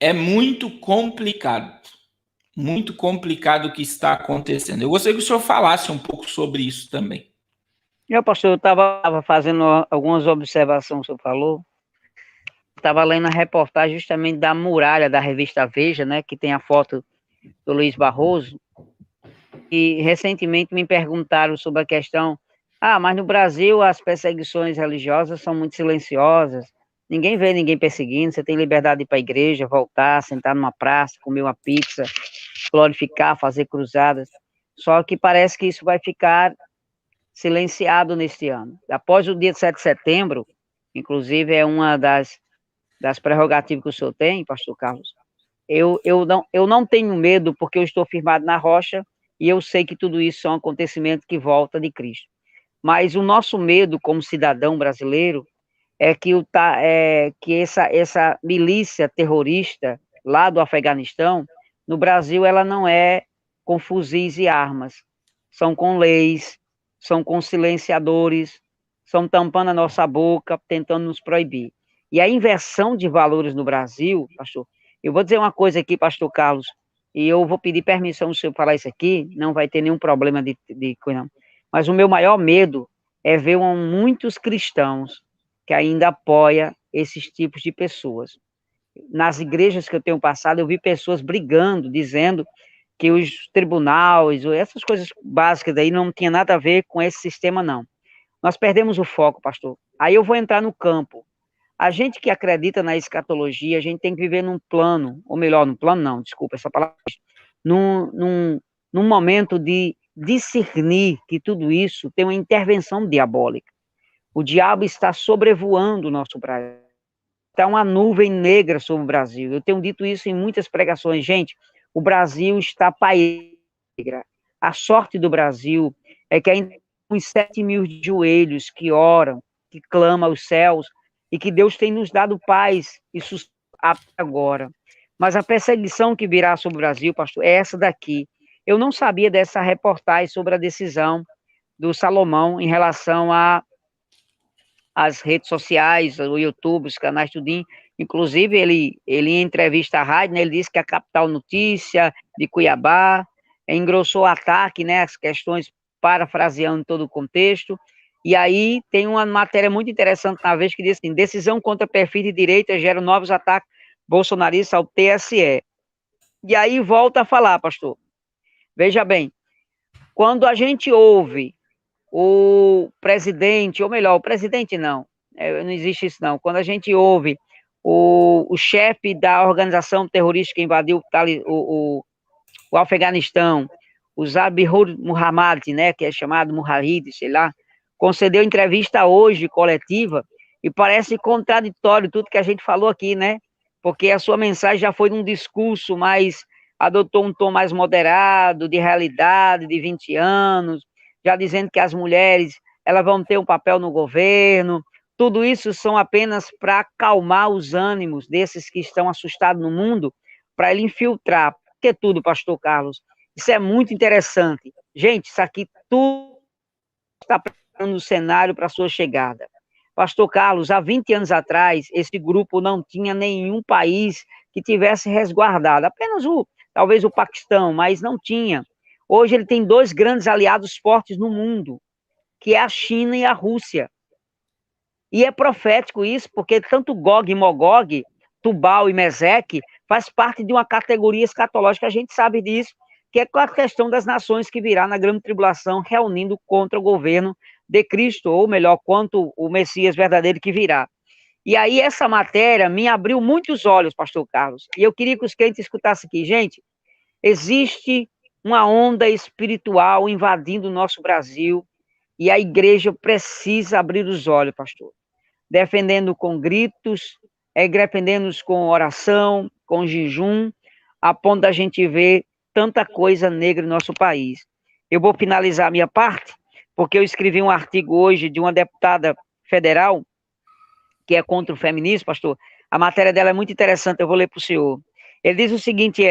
S1: é muito complicado o que está acontecendo. Eu gostaria que o senhor falasse um pouco sobre isso também.
S2: Pastor, eu estava fazendo algumas observações que o senhor falou. Estava lendo a reportagem justamente da muralha da revista Veja, né, que tem a foto do Luiz Barroso. E recentemente me perguntaram sobre a questão, mas no Brasil as perseguições religiosas são muito silenciosas, ninguém vê ninguém perseguindo, você tem liberdade de ir para a igreja, voltar, sentar numa praça, comer uma pizza, glorificar, fazer cruzadas, só que parece que isso vai ficar silenciado neste ano. Após o dia 7 de setembro, inclusive é uma das prerrogativas que o senhor tem, pastor Carlos, eu não tenho medo porque eu estou firmado na rocha e eu sei que tudo isso são acontecimentos que voltam de Cristo. Mas o nosso medo como cidadão brasileiro é que essa milícia terrorista lá do Afeganistão, no Brasil, ela não é com fuzis e armas, são com leis, são com silenciadores, são tampando a nossa boca, tentando nos proibir. E a inversão de valores no Brasil, pastor, eu vou dizer uma coisa aqui, pastor Carlos, e eu vou pedir permissão do senhor falar isso aqui, não vai ter nenhum problema de coisa, não. Mas o meu maior medo é ver muitos cristãos que ainda apoiam esses tipos de pessoas. Nas igrejas que eu tenho passado, eu vi pessoas brigando, dizendo que os tribunais, essas coisas básicas daí não tinha nada a ver com esse sistema, não. Nós perdemos o foco, pastor. Aí eu vou entrar no campo. A gente que acredita na escatologia, a gente tem que viver num plano, ou melhor, num plano não, desculpa essa palavra, num momento de discernir que tudo isso tem uma intervenção diabólica. O diabo está sobrevoando o nosso Brasil. Está uma nuvem negra sobre o Brasil. Eu tenho dito isso em muitas pregações. Gente, o Brasil está negra. A sorte do Brasil é que ainda tem uns 7 mil joelhos que oram, que clamam aos céus, e que Deus tem nos dado paz e até agora. Mas a perseguição que virá sobre o Brasil, pastor, é essa daqui. Eu não sabia dessa reportagem sobre a decisão do Salomão em relação às redes sociais, o YouTube, os canais tudinho. Inclusive, ele em entrevista à rádio, né, ele disse que a Capital Notícia de Cuiabá engrossou o ataque, né, as questões parafraseando todo o contexto. E aí tem uma matéria muito interessante na vez que diz assim: decisão contra perfil de direita gera novos ataques bolsonaristas ao TSE. E aí volta a falar, pastor. Veja bem, quando a gente ouve o presidente, ou melhor, o presidente não existe isso não. Quando a gente ouve o chefe da organização terrorista que invadiu o Afeganistão, o Zabihur Muhammad, né, que é chamado Mujahid, sei lá, concedeu entrevista hoje, coletiva, e parece contraditório tudo que a gente falou aqui, né? Porque a sua mensagem já foi num discurso mais, adotou um tom mais moderado, de realidade, de 20 anos, já dizendo que as mulheres, elas vão ter um papel no governo. Tudo isso são apenas para acalmar os ânimos desses que estão assustados no mundo, para ele infiltrar. Que tudo, pastor Carlos? Isso é muito interessante. Gente, isso aqui tudo está preparando o cenário para a sua chegada. Pastor Carlos, há 20 anos atrás, esse grupo não tinha nenhum país que tivesse resguardado, apenas talvez o Paquistão, mas não tinha. Hoje ele tem dois grandes aliados fortes no mundo, que é a China e a Rússia. E é profético isso, porque tanto Gog e Magog, Tubal e Meseque, faz parte de uma categoria escatológica, a gente sabe disso, que é a questão das nações que virá na grande tribulação, reunindo contra o governo de Cristo, ou melhor, contra o Messias verdadeiro que virá. E aí essa matéria me abriu muitos olhos, pastor Carlos, e eu queria que os crentes escutassem aqui. Gente, existe uma onda espiritual invadindo o nosso Brasil, e a igreja precisa abrir os olhos, pastor, defendendo com gritos, defendendo-nos com oração, com jejum, a ponto da gente ver tanta coisa negra no nosso país. Eu vou finalizar a minha parte, porque eu escrevi um artigo hoje de uma deputada federal, que é contra o feminismo, pastor. A matéria dela é muito interessante, eu vou ler para o senhor. Ele diz o seguinte,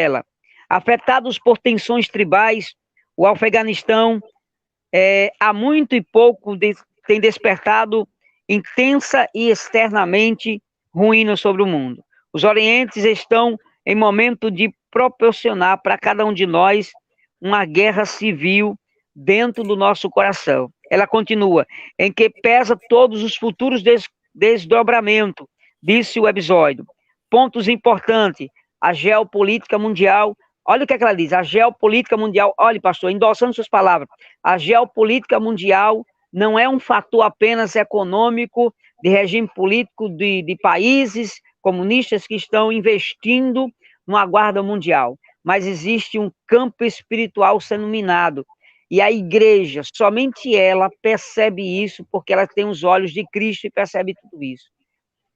S2: afetados por tensões tribais, o Afeganistão há muito e pouco tem despertado intensa e externamente ruína sobre o mundo. Os orientes estão em momento de proporcionar para cada um de nós uma guerra civil dentro do nosso coração. Ela continua, em que pesa todos os futuros desdobramentos, disse o episódio. Pontos importantes, a geopolítica mundial. Olha o que ela diz, a geopolítica mundial, olha, pastor, endossando suas palavras, a geopolítica mundial não é um fator apenas econômico, de regime político de países comunistas que estão investindo numa guarda mundial, mas existe um campo espiritual sendo minado, e a igreja, somente ela percebe isso, porque ela tem os olhos de Cristo e percebe tudo isso.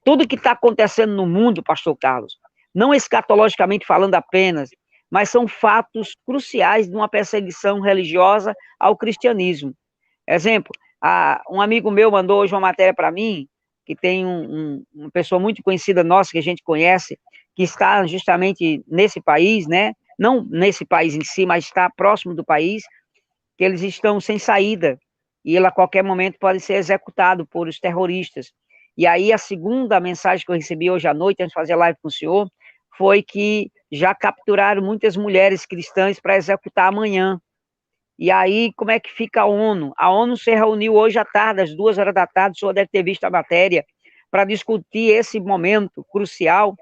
S2: Tudo que está acontecendo no mundo, pastor Carlos, não escatologicamente falando apenas, mas são fatos cruciais de uma perseguição religiosa ao cristianismo. Exemplo, um amigo meu mandou hoje uma matéria para mim, que tem uma pessoa muito conhecida nossa, que a gente conhece, que está justamente nesse país, né? Não nesse país em si, mas está próximo do país, que eles estão sem saída, e ele a qualquer momento pode ser executado por os terroristas. E aí a segunda mensagem que eu recebi hoje à noite, antes de fazer a live com o senhor, foi que já capturaram muitas mulheres cristãs para executar amanhã. E aí, como é que fica a ONU? A ONU se reuniu hoje à tarde, às 2 horas da tarde, o senhor deve ter visto a matéria, para discutir esse momento crucial,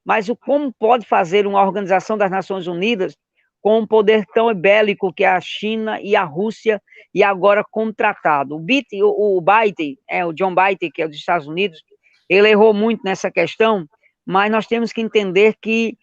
S2: mas como pode fazer uma Organização das Nações Unidas com um poder tão bélico que é a China e a Rússia, e agora contratado? O Biden, o John Biden, que é dos Estados Unidos, ele errou muito nessa questão, mas nós temos que entender que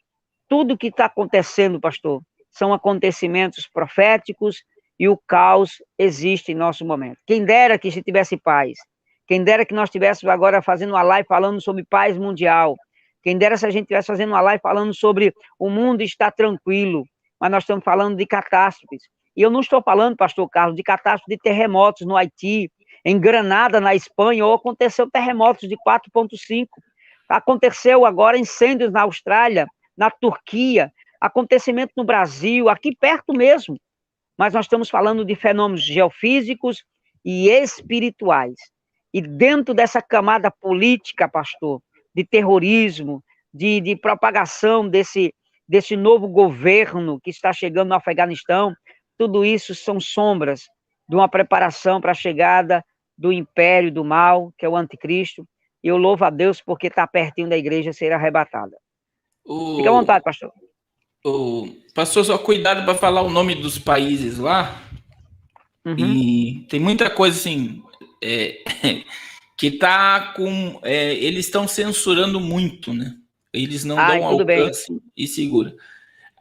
S2: tudo que está acontecendo, pastor, são acontecimentos proféticos, e o caos existe em nosso momento. Quem dera que se tivesse paz, quem dera que nós estivéssemos agora fazendo uma live falando sobre paz mundial, quem dera se a gente estivesse fazendo uma live falando sobre o mundo está tranquilo, mas nós estamos falando de catástrofes. E eu não estou falando, pastor Carlos, de catástrofe de terremotos no Haiti, em Granada, na Espanha, ou aconteceu terremotos de 4,5, Aconteceu agora incêndios na Austrália, na Turquia, acontecimento no Brasil, aqui perto mesmo. Mas nós estamos falando de fenômenos geofísicos e espirituais. E dentro dessa camada política, pastor, de terrorismo, de propagação desse novo governo que está chegando no Afeganistão, tudo isso são sombras de uma preparação para a chegada do império do mal, que é o anticristo. E eu louvo a Deus porque está pertinho da igreja ser arrebatada. Fica à vontade, pastor.
S1: Pastor, só cuidado para falar o nome dos países lá. Uhum. E tem muita coisa assim que tá com. Eles estão censurando muito, né? Eles não dão alcance e segura.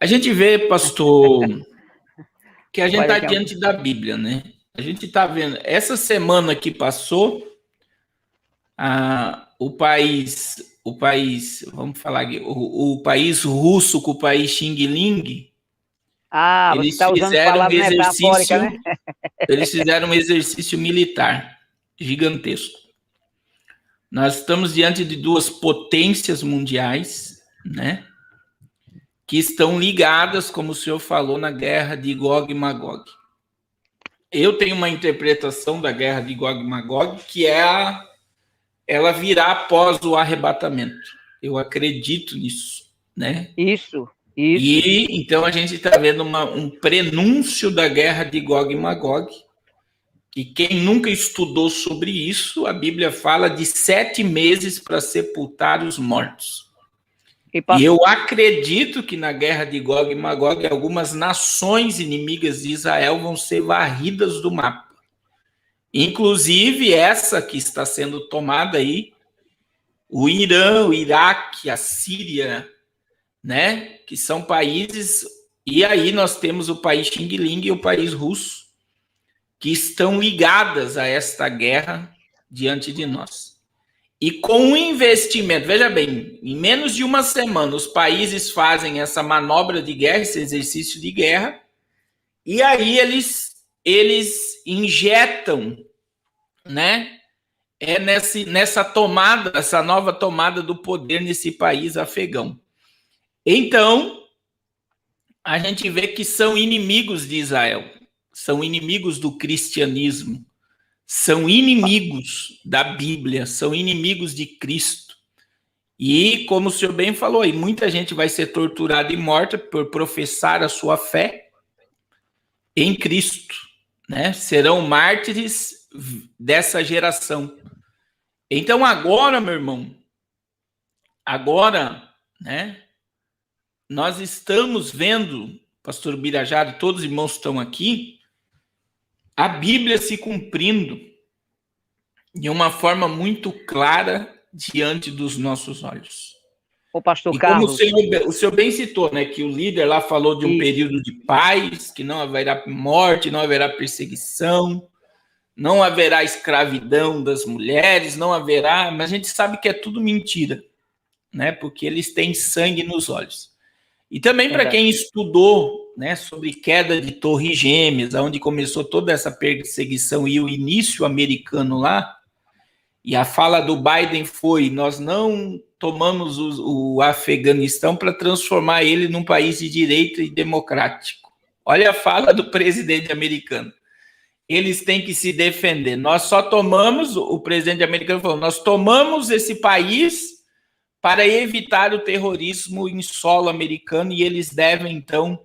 S1: A gente vê, pastor, que a gente está diante da Bíblia, né? A gente está vendo. Essa semana que passou, o país, vamos falar aqui, o país russo com o país Xing Ling, eles fizeram um exercício, né? Eles fizeram um exercício militar gigantesco. Nós estamos diante de duas potências mundiais, né? Que estão ligadas, como o senhor falou, na guerra de Gog e Magog. Eu tenho uma interpretação da guerra de Gog e Magog que é ela virá após o arrebatamento. Eu acredito nisso, né?
S2: Isso.
S1: E então a gente está vendo um prenúncio da guerra de Gog e Magog, que quem nunca estudou sobre isso, a Bíblia fala de 7 meses para sepultar os mortos. E eu acredito que na guerra de Gog e Magog, algumas nações inimigas de Israel vão ser varridas do mapa. Inclusive essa que está sendo tomada aí, o Irã, o Iraque, a Síria, né? Que são países... E aí nós temos o país Xing Ling e o país russo, que estão ligadas a esta guerra diante de nós. E com um investimento, veja bem, em menos de uma semana, os países fazem essa manobra de guerra, esse exercício de guerra, e aí eles injetam, né, nessa tomada, essa nova tomada do poder nesse país afegão. Então, a gente vê que são inimigos de Israel, são inimigos do cristianismo, são inimigos da Bíblia, são inimigos de Cristo. E, como o senhor bem falou, aí, muita gente vai ser torturada e morta por professar a sua fé em Cristo, né? Serão mártires dessa geração. Então, agora, meu irmão, né? Nós estamos vendo, pastor Birajara e todos os irmãos que estão aqui, a Bíblia se cumprindo de uma forma muito clara diante dos nossos olhos.
S2: O pastor Carlos...
S1: Como o senhor bem citou, né, que o líder lá falou de um período de paz, que não haverá morte, não haverá perseguição, não haverá escravidão das mulheres, não haverá... Mas a gente sabe que é tudo mentira, né, porque eles têm sangue nos olhos. E também para quem estudou, né, sobre queda de Torres Gêmeas, onde começou toda essa perseguição e o início americano lá, e a fala do Biden foi: nós não tomamos o Afeganistão para transformar ele num país de direito e democrático. Olha a fala do presidente americano. Eles têm que se defender. Nós só tomamos, o presidente americano falou, nós tomamos esse país para evitar o terrorismo em solo americano, e eles devem, então...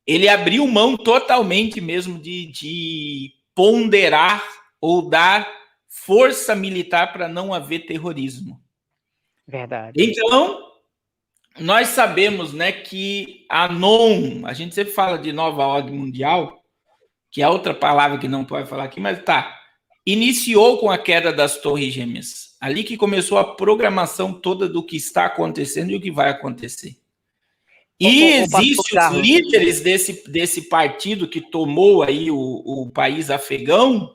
S1: Ele abriu mão totalmente mesmo de ponderar ou dar força militar para não haver terrorismo.
S2: Verdade.
S1: Então, nós sabemos, né, que a NOM, a gente sempre fala de nova ordem mundial, que é outra palavra que não pode falar aqui, mas iniciou com a queda das Torres Gêmeas. Ali que começou a programação toda do que está acontecendo e o que vai acontecer. E existem os líderes desse partido que tomou aí o país afegão,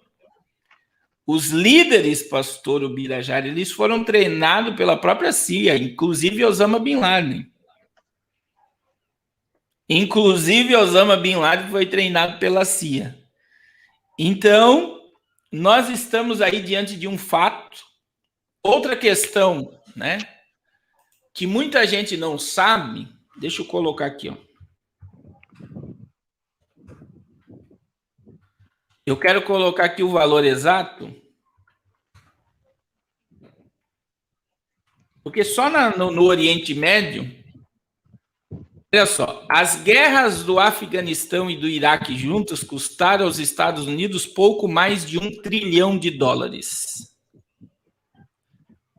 S1: os líderes, pastor Ubirajara, eles foram treinados pela própria CIA, inclusive Osama Bin Laden. Inclusive Osama Bin Laden foi treinado pela CIA. Então, nós estamos aí diante de um fato. Outra questão, né? que muita gente não sabe, deixa eu colocar aqui, ó. Eu quero colocar aqui o valor exato, porque só no Oriente Médio, olha só, as guerras do Afeganistão e do Iraque juntas custaram aos Estados Unidos pouco mais de $1 trilhão.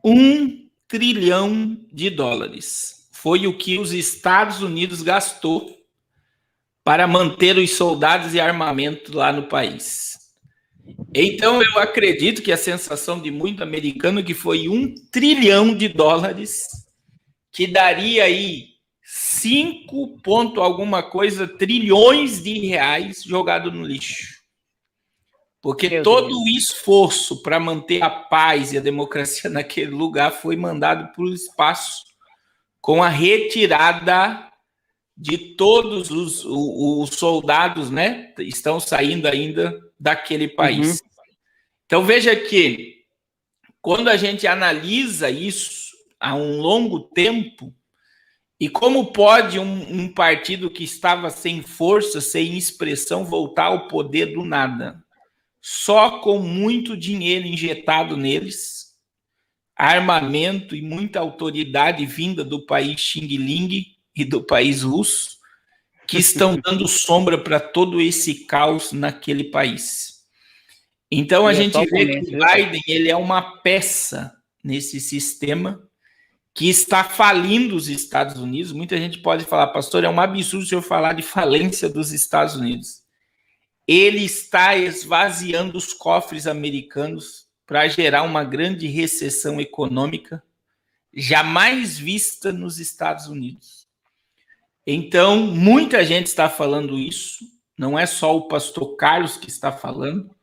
S1: $1 trilhão foi o que os Estados Unidos gastou para manter os soldados e armamento lá no país. Então, eu acredito que a sensação de muito americano é que foi $1 trilhão, que daria aí 5 ponto alguma coisa trilhões de reais jogado no lixo. Porque todo o esforço para manter a paz e a democracia naquele lugar foi mandado para o espaço, com a retirada de todos os soldados, né? Estão saindo ainda daquele país. Então, veja que, quando a gente analisa isso há um longo tempo, e como pode um partido que estava sem força, sem expressão, voltar ao poder do nada? Só com muito dinheiro injetado neles, armamento e muita autoridade vinda do país Xing Ling e do país russo, que estão dando sombra para todo esse caos naquele país. Então, a gente vê que o Biden ele é uma peça nesse sistema que está falindo os Estados Unidos. Muita gente pode falar, pastor, é um absurdo o senhor falar de falência dos Estados Unidos. Ele está esvaziando os cofres americanos para gerar uma grande recessão econômica jamais vista nos Estados Unidos. Então, muita gente está falando isso, não é só o pastor Carlos que está falando,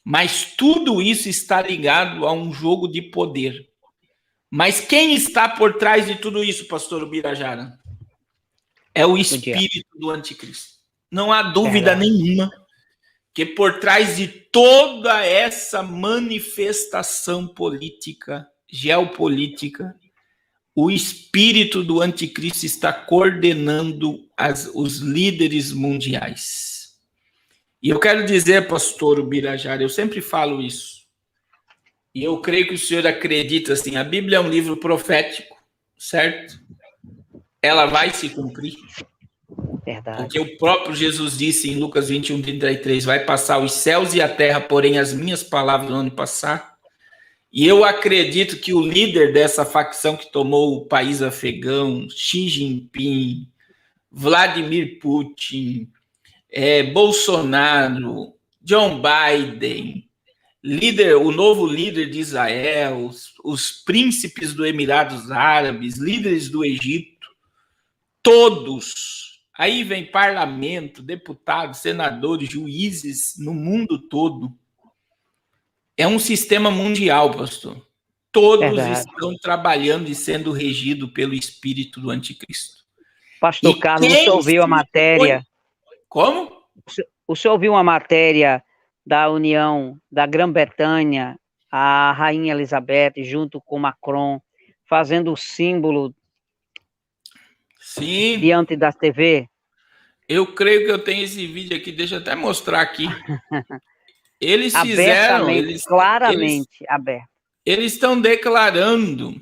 S1: mas tudo isso está ligado a um jogo de poder. Mas quem está por trás de tudo isso, pastor Ubirajara? É o espírito do anticristo. Não há dúvida nenhuma que por trás de toda essa manifestação política, geopolítica, o espírito do anticristo está coordenando os líderes mundiais. E eu quero dizer, pastor Ubirajara, eu sempre falo isso, e eu creio que o senhor acredita assim, a Bíblia é um livro profético, certo? Ela vai se cumprir.
S2: Verdade.
S1: Porque o próprio Jesus disse em Lucas 21:33, vai passar os céus e a terra, porém as minhas palavras não vão passar. E eu acredito que o líder dessa facção que tomou o país afegão, Xi Jinping, Vladimir Putin, Bolsonaro, John Biden, o novo líder de Israel, os príncipes dos Emirados Árabes, líderes do Egito, todos, aí vem parlamento, deputados, senadores, juízes no mundo todo. É um sistema mundial, pastor. Todos estão trabalhando e sendo regidos pelo espírito do anticristo.
S2: Pastor Carlos, o senhor ouviu a matéria?
S1: Como?
S2: O senhor ouviu uma matéria da União da Grã-Bretanha, a Rainha Elizabeth, junto com Macron, fazendo o símbolo diante da TV?
S1: Eu creio que eu tenho esse vídeo aqui, deixa eu até mostrar aqui. Eles fizeram...
S2: claramente aberto.
S1: Eles estão declarando,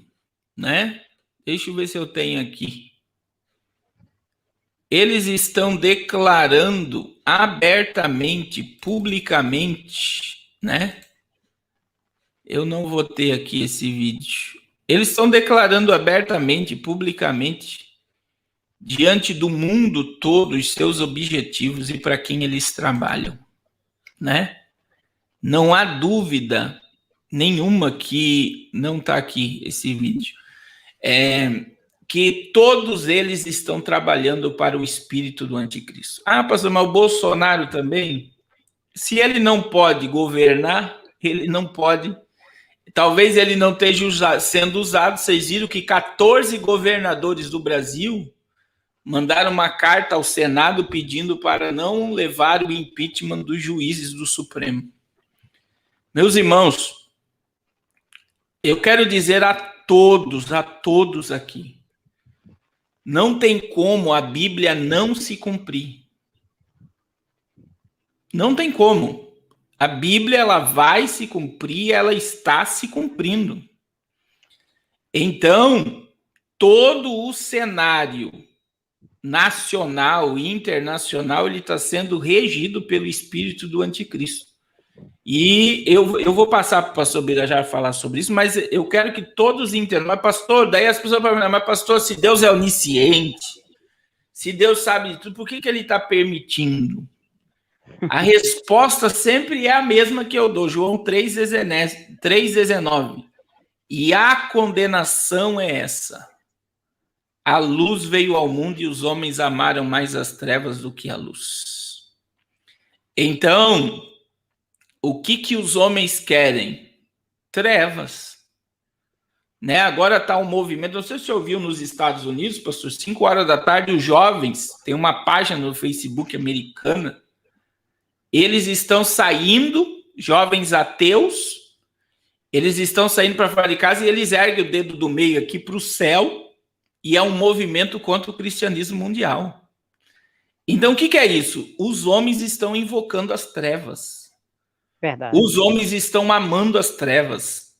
S1: né? Deixa eu ver se eu tenho aqui. Eles estão declarando abertamente, publicamente, né? Eu não vou ter aqui esse vídeo. Eles estão declarando abertamente, publicamente, diante do mundo todo, os seus objetivos e para quem eles trabalham, né? Não há dúvida nenhuma que não está aqui esse vídeo. Que todos eles estão trabalhando para o espírito do anticristo. Ah, pastor, mas o Bolsonaro também? Se ele não pode governar, ele não pode... Talvez ele não esteja sendo usado. Vocês viram que 14 governadores do Brasil mandaram uma carta ao Senado pedindo para não levar o impeachment dos juízes do Supremo. Meus irmãos, eu quero dizer a todos aqui, Não tem como a Bíblia não se cumprir. Não tem como. A Bíblia, ela vai se cumprir, ela está se cumprindo. Então, todo o cenário nacional e internacional, ele está sendo regido pelo espírito do anticristo. E eu vou passar para o pastor Birajara falar sobre isso, mas eu quero que todos entendam. Mas, pastor, daí as pessoas falam, mas, pastor, se Deus é onisciente, se Deus sabe de tudo, por que ele está permitindo? A resposta sempre é a mesma que eu dou, João 3,19. E a condenação é essa. A luz veio ao mundo e os homens amaram mais as trevas do que a luz. Então, o que os homens querem? Trevas. Né? Agora está um movimento, não sei se você ouviu nos Estados Unidos, pastor, 5 horas da tarde, os jovens, tem uma página no Facebook americana, eles estão saindo, jovens ateus, eles estão saindo para fora de casa e eles erguem o dedo do meio aqui para o céu, e é um movimento contra o cristianismo mundial. Então, o que é isso? Os homens estão invocando as trevas.
S2: Verdade.
S1: Os homens estão amando as trevas.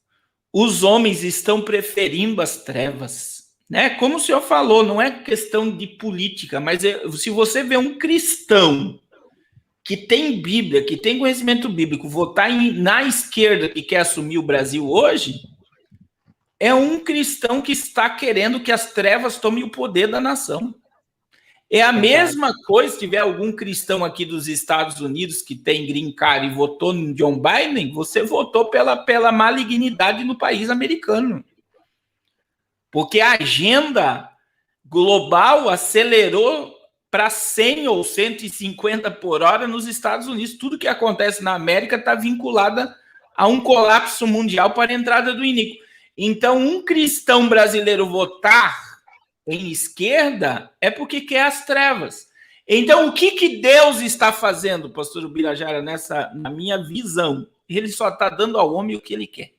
S1: Os homens estão preferindo as trevas. Né? Como o senhor falou, não é questão de política, mas se você vê um cristão que tem Bíblia, que tem conhecimento bíblico, votar na esquerda que quer assumir o Brasil hoje, é um cristão que está querendo que as trevas tomem o poder da nação. É a mesma coisa, se tiver algum cristão aqui dos Estados Unidos que tem green card e votou no John Biden, você votou pela malignidade no país americano. Porque a agenda global acelerou para 100 ou 150 por hora nos Estados Unidos. Tudo que acontece na América está vinculado a um colapso mundial para a entrada do iníquo. Então, um cristão brasileiro votar em esquerda é porque quer as trevas. Então, o que Deus está fazendo, pastor Birajara, na minha visão? Ele só está dando ao homem o que ele quer.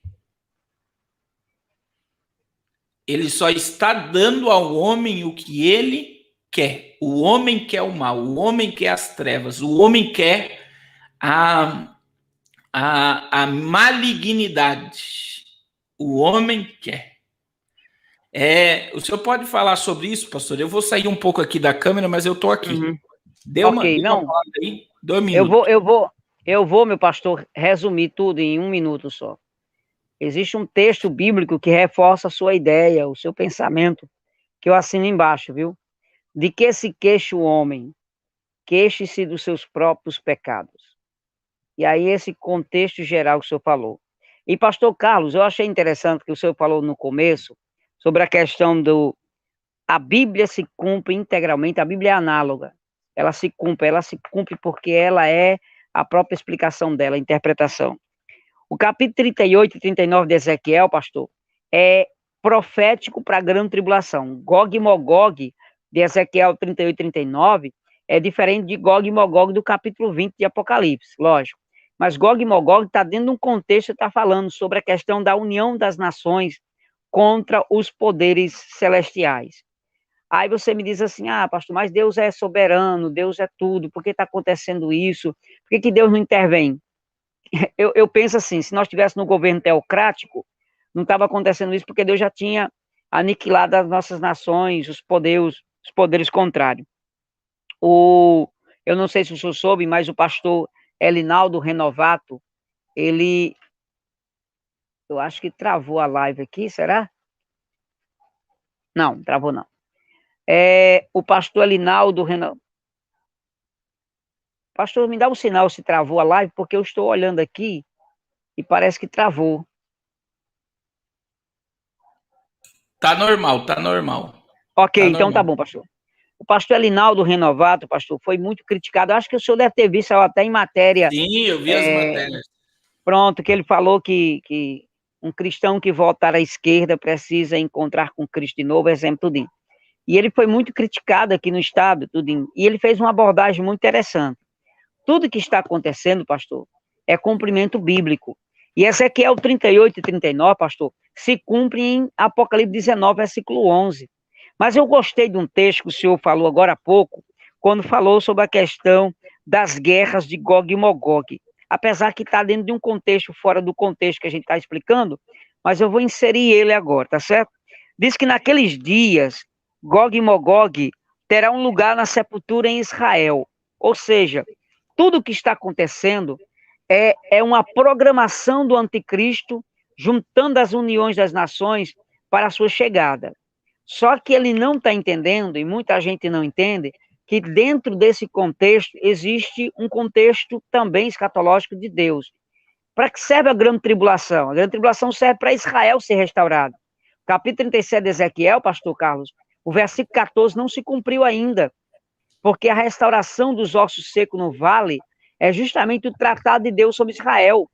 S1: Ele só está dando ao homem o que ele quer. O homem quer o mal, o homem quer as trevas, o homem quer a malignidade. O homem quer. O senhor pode falar sobre isso, pastor? Eu vou sair um pouco aqui da câmera, mas eu estou aqui.
S2: Uhum.
S1: Deu uma palavra aí? 2 minutos.
S2: Eu vou, meu pastor, resumir tudo em 1 minuto só. Existe um texto bíblico que reforça a sua ideia, o seu pensamento, que eu assino embaixo, viu? De que se queixa o homem? Queixe-se dos seus próprios pecados. E aí esse contexto geral que o senhor falou. E, pastor Carlos, eu achei interessante que o senhor falou no começo sobre a questão a Bíblia se cumpre integralmente, a Bíblia é análoga. Ela se cumpre porque ela é a própria explicação dela, a interpretação. O capítulo 38 e 39 de Ezequiel, pastor, é profético para a grande tribulação. Gog e Magog, de Ezequiel 38 e 39, é diferente de Gog e Magog do capítulo 20 de Apocalipse, lógico. Mas Gog e Magog está dentro de um contexto, está falando sobre a questão da união das nações contra os poderes celestiais. Aí você me diz assim, pastor, mas Deus é soberano, Deus é tudo, por que está acontecendo isso? Por que Deus não intervém? Eu penso assim, se nós estivéssemos no governo teocrático, não estava acontecendo isso porque Deus já tinha aniquilado as nossas nações, os poderes contrários. Eu não sei se o senhor soube, mas o pastor Elinaldo Renovato, eu acho que travou a live aqui, será? Não, travou não. O pastor Elinaldo Renovato. Pastor, me dá um sinal se travou a live, porque eu estou olhando aqui e parece que travou.
S1: Tá normal, tá normal.
S2: Ok, então tá bom, pastor. O pastor Elinaldo Renovato, pastor, foi muito criticado. Acho que o senhor deve ter visto até em matéria.
S1: Sim, eu vi as matérias.
S2: Pronto, que ele falou que um cristão que voltar à esquerda precisa encontrar com Cristo de novo, exemplo, tudinho. E ele foi muito criticado aqui no estado, tudinho. E ele fez uma abordagem muito interessante. Tudo que está acontecendo, pastor, é cumprimento bíblico. E Ezequiel 38 e 39, pastor, se cumpre em Apocalipse 19, versículo 11. Mas eu gostei de um texto que o senhor falou agora há pouco, quando falou sobre a questão das guerras de Gog e Magog. Apesar que está dentro de um contexto fora do contexto que a gente está explicando, mas eu vou inserir ele agora, tá certo? Diz que naqueles dias, Gog e Magog terá um lugar na sepultura em Israel. Ou seja, tudo o que está acontecendo é uma programação do anticristo, juntando as uniões das nações para a sua chegada. Só que ele não está entendendo, e muita gente não entende, que dentro desse contexto existe um contexto também escatológico de Deus. Para que serve a grande tribulação? A grande tribulação serve para Israel ser restaurado. Capítulo 37 de Ezequiel, pastor Carlos, o versículo 14 não se cumpriu ainda, porque a restauração dos ossos secos no vale é justamente o tratado de Deus sobre Israel,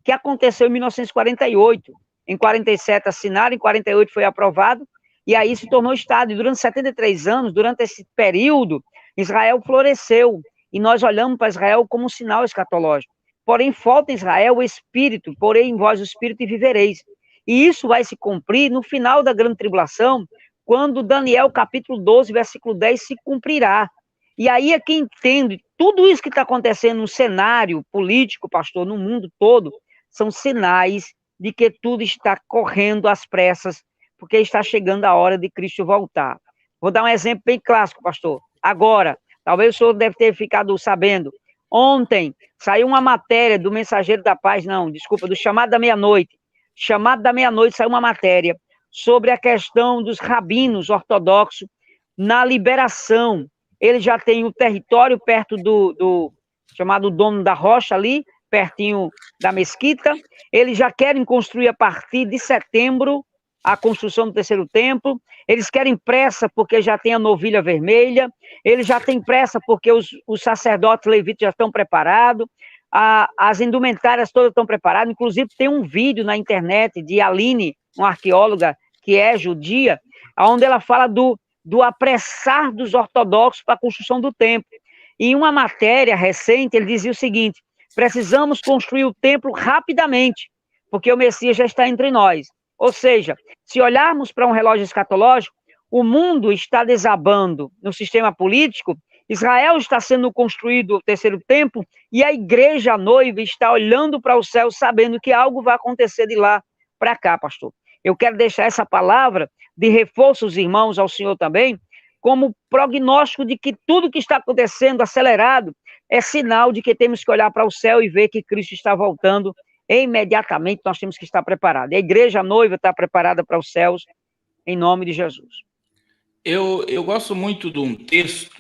S2: que aconteceu em 1948. Em 47 assinaram, em 48 foi aprovado, e aí se tornou Estado. E durante 73 anos, durante esse período, Israel floresceu, e nós olhamos para Israel como um sinal escatológico. Porém, falta em Israel o Espírito, porém em vós o Espírito e vivereis. E isso vai se cumprir no final da grande tribulação, quando Daniel capítulo 12, versículo 10 se cumprirá. E aí é que entende tudo isso que está acontecendo no cenário político, pastor, no mundo todo, são sinais de que tudo está correndo às pressas, porque está chegando a hora de Cristo voltar. Vou dar um exemplo bem clássico, pastor. Agora, talvez o senhor deve ter ficado sabendo, ontem saiu uma matéria do Mensageiro da Paz, não, desculpa, do Chamado da Meia-Noite. Chamado da Meia-Noite saiu uma matéria sobre a questão dos rabinos ortodoxos na liberação. Ele já tem o território perto do chamado Domo da Rocha ali, pertinho da mesquita. Eles já querem construir a partir de setembro a construção do terceiro templo. Eles querem pressa porque já tem a novilha vermelha. Eles já têm pressa porque os sacerdotes levitas já estão preparados. As indumentárias todas estão preparadas. Inclusive tem um vídeo na internet de Aline, uma arqueóloga que é judia, onde ela fala do apressar dos ortodoxos para a construção do templo. E em uma matéria recente, ele dizia o seguinte: precisamos construir o templo rapidamente, porque o Messias já está entre nós. Ou seja, se olharmos para um relógio escatológico, o mundo está desabando no sistema político, Israel está sendo construído o terceiro templo, e a igreja, a noiva, está olhando para o céu, sabendo que algo vai acontecer de lá para cá, pastor. Eu quero deixar essa palavra de reforço aos irmãos, ao senhor também, como prognóstico de que tudo que está acontecendo acelerado é sinal de que temos que olhar para o céu e ver que Cristo está voltando. E imediatamente nós temos que estar preparados. A igreja, a noiva, está preparada para os céus, em nome de Jesus.
S1: Eu gosto muito de um texto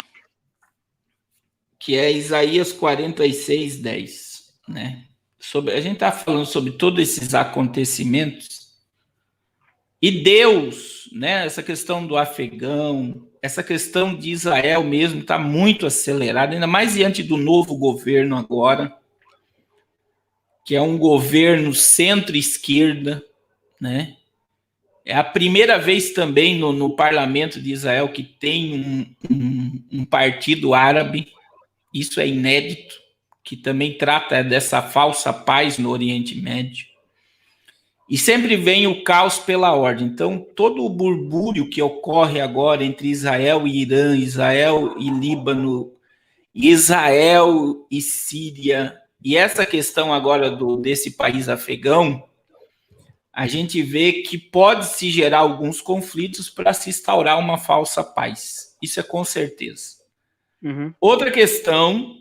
S1: que é Isaías 46, 10, né? A gente está falando sobre todos esses acontecimentos. E Deus, né, essa questão do afegão, essa questão de Israel mesmo está muito acelerada, ainda mais diante do novo governo agora, que é um governo centro-esquerda, né? É a primeira vez também no parlamento de Israel que tem um partido árabe, isso é inédito, que também trata dessa falsa paz no Oriente Médio. E sempre vem o caos pela ordem. Então, todo o burbúrio que ocorre agora entre Israel e Irã, Israel e Líbano, Israel e Síria, e essa questão agora desse país afegão, a gente vê que pode se gerar alguns conflitos para se instaurar uma falsa paz. Isso é com certeza. Uhum. Outra questão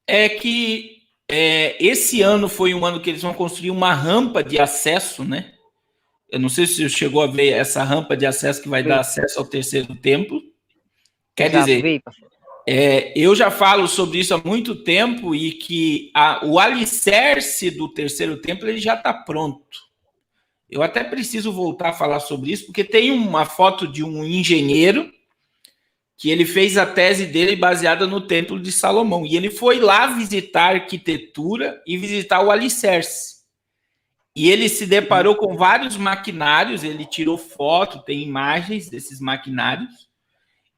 S1: é que esse ano foi um ano que eles vão construir uma rampa de acesso, né? Eu não sei se você chegou a ver essa rampa de acesso que vai dar acesso ao terceiro templo. Quer dizer, eu já falo sobre isso há muito tempo e que o alicerce do terceiro templo ele já está pronto. Eu até preciso voltar a falar sobre isso, porque tem uma foto de um engenheiro que ele fez a tese dele baseada no Templo de Salomão. E ele foi lá visitar a arquitetura e visitar o alicerce. E ele se deparou com vários maquinários, ele tirou foto, tem imagens desses maquinários,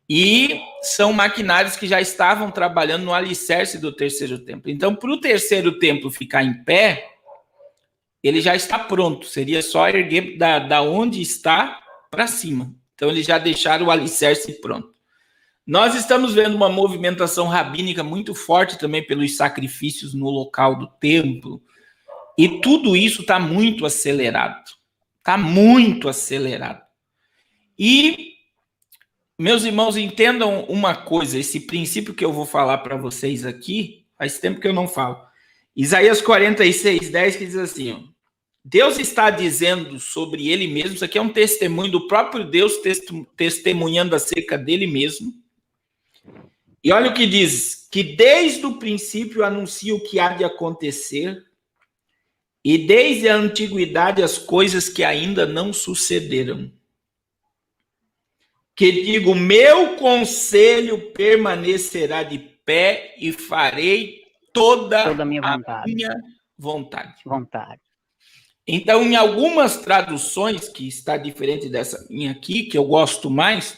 S1: e são maquinários que já estavam trabalhando no alicerce do terceiro templo. Então, para o terceiro templo ficar em pé, ele já está pronto, seria só erguer da onde está para cima. Então, eles já deixaram o alicerce pronto. Nós estamos vendo uma movimentação rabínica muito forte também pelos sacrifícios no local do templo. E tudo isso está muito acelerado. Está muito acelerado. E, meus irmãos, entendam uma coisa, esse princípio que eu vou falar para vocês aqui, faz tempo que eu não falo. Isaías 46:10, que diz assim, ó, Deus está dizendo sobre ele mesmo, isso aqui é um testemunho do próprio Deus testemunhando acerca dele mesmo. E olha o que diz, que desde o princípio anuncia o que há de acontecer, e desde a antiguidade as coisas que ainda não sucederam. Que digo, meu conselho permanecerá de pé e farei toda a minha vontade. Então, em algumas traduções, que está diferente dessa minha aqui, que eu gosto mais,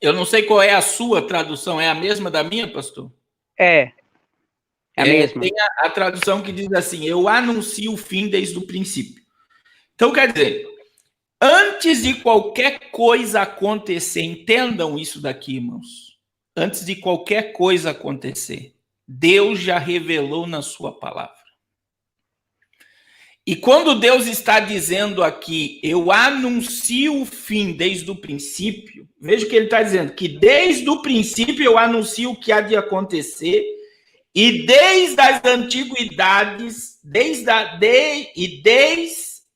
S1: eu não sei qual é a sua tradução, é a mesma da minha, pastor?
S2: É a mesma.
S1: Tem a tradução que diz assim, eu anuncio o fim desde o princípio. Então, quer dizer, antes de qualquer coisa acontecer, entendam isso daqui, irmãos. Antes de qualquer coisa acontecer, Deus já revelou na sua palavra. E quando Deus está dizendo aqui, eu anuncio o fim desde o princípio, veja o que ele está dizendo, que desde o princípio eu anuncio o que há de acontecer, e desde as antiguidades, desde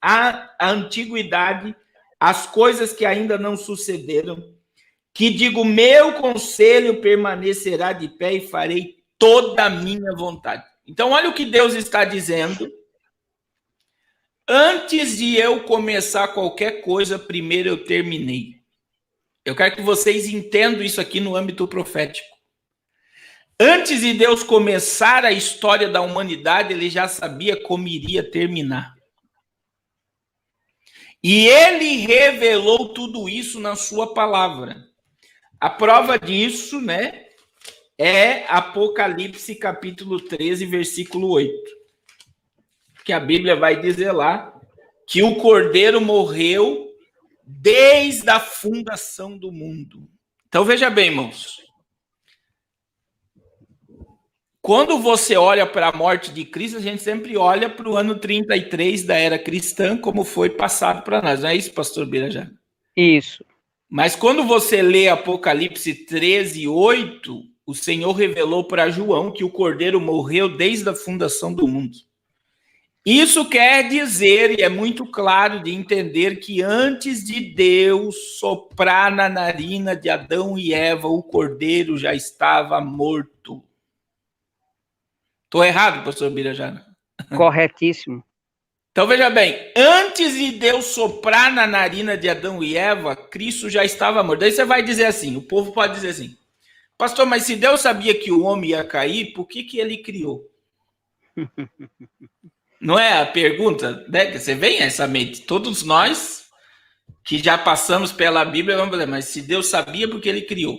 S1: a antiguidade, as coisas que ainda não sucederam, que digo, meu conselho permanecerá de pé e farei toda a minha vontade. Então, olha o que Deus está dizendo. Antes de eu começar qualquer coisa, primeiro eu terminei. Eu quero que vocês entendam isso aqui no âmbito profético. Antes de Deus começar a história da humanidade, ele já sabia como iria terminar. E ele revelou tudo isso na sua palavra. A prova disso, né, é Apocalipse capítulo 13, versículo 8. Que a Bíblia vai dizer lá que o Cordeiro morreu desde a fundação do mundo. Então veja bem, irmãos. Quando você olha para a morte de Cristo, a gente sempre olha para o ano 33 da era cristã, como foi passado para nós. Não é isso, pastor Birajara?
S2: Isso.
S1: Mas quando você lê Apocalipse 13, 8, o Senhor revelou para João que o Cordeiro morreu desde a fundação do mundo. Isso quer dizer, e é muito claro de entender, que antes de Deus soprar na narina de Adão e Eva, o Cordeiro já estava morto. Estou errado, pastor Birajara?
S2: Corretíssimo.
S1: Então, veja bem, antes de Deus soprar na narina de Adão e Eva, Cristo já estava morto. Daí você vai dizer assim, o povo pode dizer assim, pastor, mas se Deus sabia que o homem ia cair, por que ele criou? Não é a pergunta, né? Você vem essa mente. Todos nós que já passamos pela Bíblia, vamos dizer, mas se Deus sabia, por que ele criou?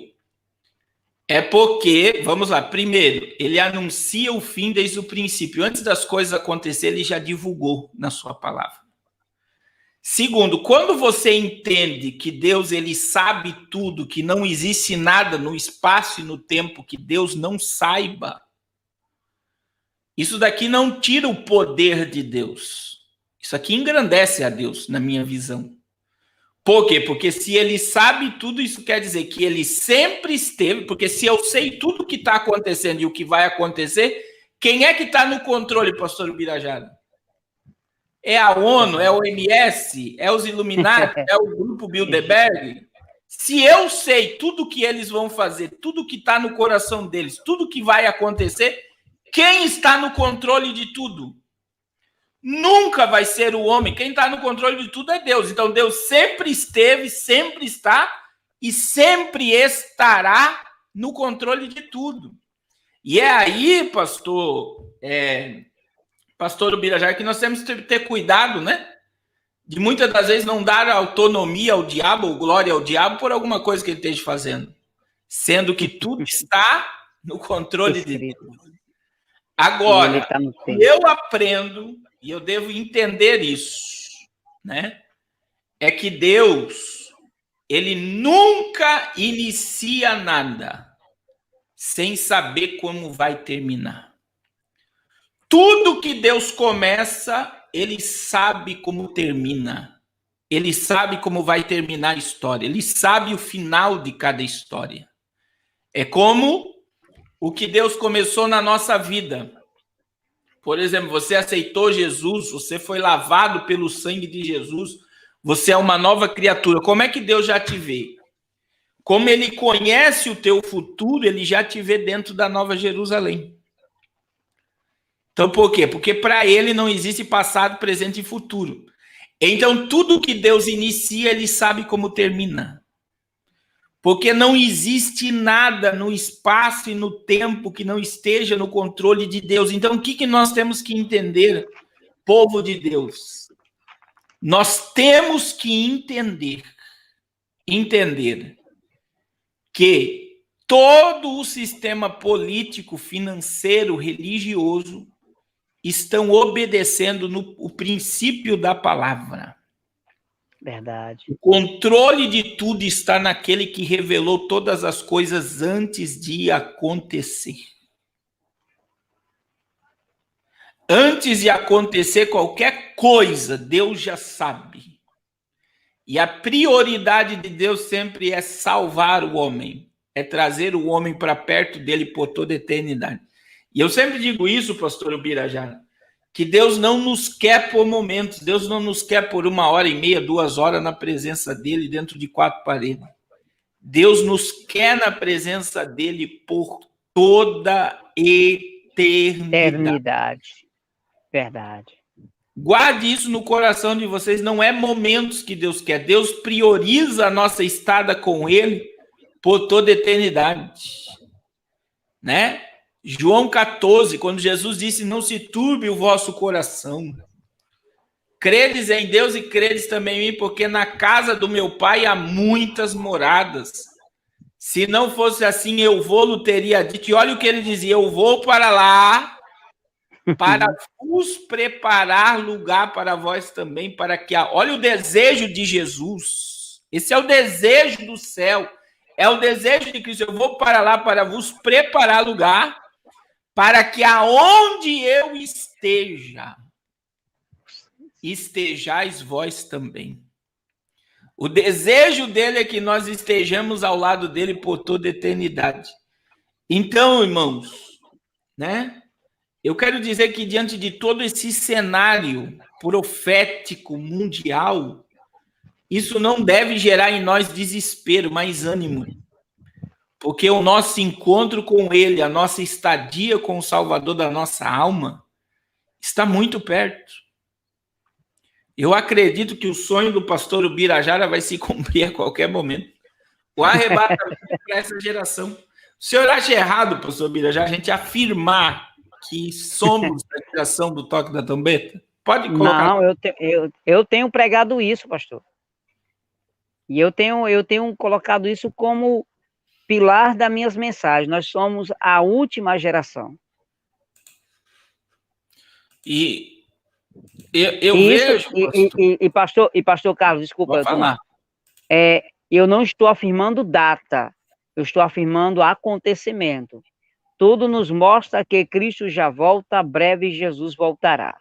S1: É porque, vamos lá, primeiro, ele anuncia o fim desde o princípio. Antes das coisas acontecerem, ele já divulgou na sua palavra. Segundo, quando você entende que Deus ele sabe tudo, que não existe nada no espaço e no tempo que Deus não saiba, isso daqui não tira o poder de Deus. Isso aqui engrandece a Deus, na minha visão. Por quê? Porque se ele sabe tudo, isso quer dizer que ele sempre esteve, porque se eu sei tudo o que está acontecendo e o que vai acontecer, quem é que está no controle, pastor Birajara? É a ONU, é o OMS, é os Illuminati, é o grupo Bilderberg? Se eu sei tudo o que eles vão fazer, tudo o que está no coração deles, tudo o que vai acontecer, quem está no controle de tudo? Nunca vai ser o homem. Quem está no controle de tudo é Deus. Então, Deus sempre esteve, sempre está e sempre estará no controle de tudo. E é aí, pastor Birajara, que nós temos que ter cuidado, né? De muitas das vezes não dar autonomia ao diabo, ou glória ao diabo, por alguma coisa que ele esteja fazendo. Sendo que tudo está no controle de Deus. Agora, eu aprendo, e eu devo entender isso, né? É que Deus, ele nunca inicia nada sem saber como vai terminar. Tudo que Deus começa, ele sabe como termina. Ele sabe como vai terminar a história. Ele sabe o final de cada história. É como o que Deus começou na nossa vida. Por exemplo, você aceitou Jesus, você foi lavado pelo sangue de Jesus, você é uma nova criatura. Como é que Deus já te vê? Como ele conhece o teu futuro, ele já te vê dentro da Nova Jerusalém. Então, por quê? Porque para ele não existe passado, presente e futuro. Então, tudo que Deus inicia, ele sabe como termina. Porque não existe nada no espaço e no tempo que não esteja no controle de Deus. Então, o que nós temos que entender, povo de Deus? Nós temos que entender que todo o sistema político, financeiro, religioso estão obedecendo o princípio da palavra.
S2: Verdade.
S1: O controle de tudo está naquele que revelou todas as coisas antes de acontecer. Antes de acontecer qualquer coisa, Deus já sabe. E a prioridade de Deus sempre é salvar o homem, é trazer o homem para perto dele por toda a eternidade. E eu sempre digo isso, pastor Ubirajara, que Deus não nos quer por momentos, Deus não nos quer por 1h30, 2 horas na presença dele, dentro de 4 paredes. Deus nos quer na presença dele por toda eternidade.
S2: Verdade.
S1: Guarde isso no coração de vocês, não é momentos que Deus quer, Deus prioriza a nossa estada com ele por toda eternidade, né? João 14, quando Jesus disse, não se turbe o vosso coração, credes em Deus e credes também em mim, porque na casa do meu pai há muitas moradas, se não fosse assim eu vou-lo teria dito, e olha o que ele dizia, eu vou para lá, para vos preparar lugar para vós também, para que... Olha o desejo de Jesus. Esse é o desejo do céu. É o desejo de Cristo. Eu vou para lá para vos preparar lugar, para que aonde eu esteja, estejais vós também. O desejo dele é que nós estejamos ao lado dele por toda a eternidade. Então, irmãos, né? Eu quero dizer que diante de todo esse cenário profético mundial, isso não deve gerar em nós desespero, mas ânimo. Porque o nosso encontro com ele, a nossa estadia com o Salvador da nossa alma, está muito perto. Eu acredito que o sonho do pastor Ubirajara vai se cumprir a qualquer momento. O arrebatamento para essa geração. O senhor acha errado, pastor Ubirajara, a gente afirmar que somos a geração do toque da trombeta? Pode colocar.
S2: Não, eu tenho pregado isso, pastor. E eu tenho colocado isso como pilar das minhas mensagens. Nós somos a última geração.
S1: E eu vejo...
S2: Pastor Carlos, desculpa.
S1: Vou falar.
S2: Eu não estou afirmando data, eu estou afirmando acontecimento. Tudo nos mostra que Cristo já volta, breve Jesus voltará.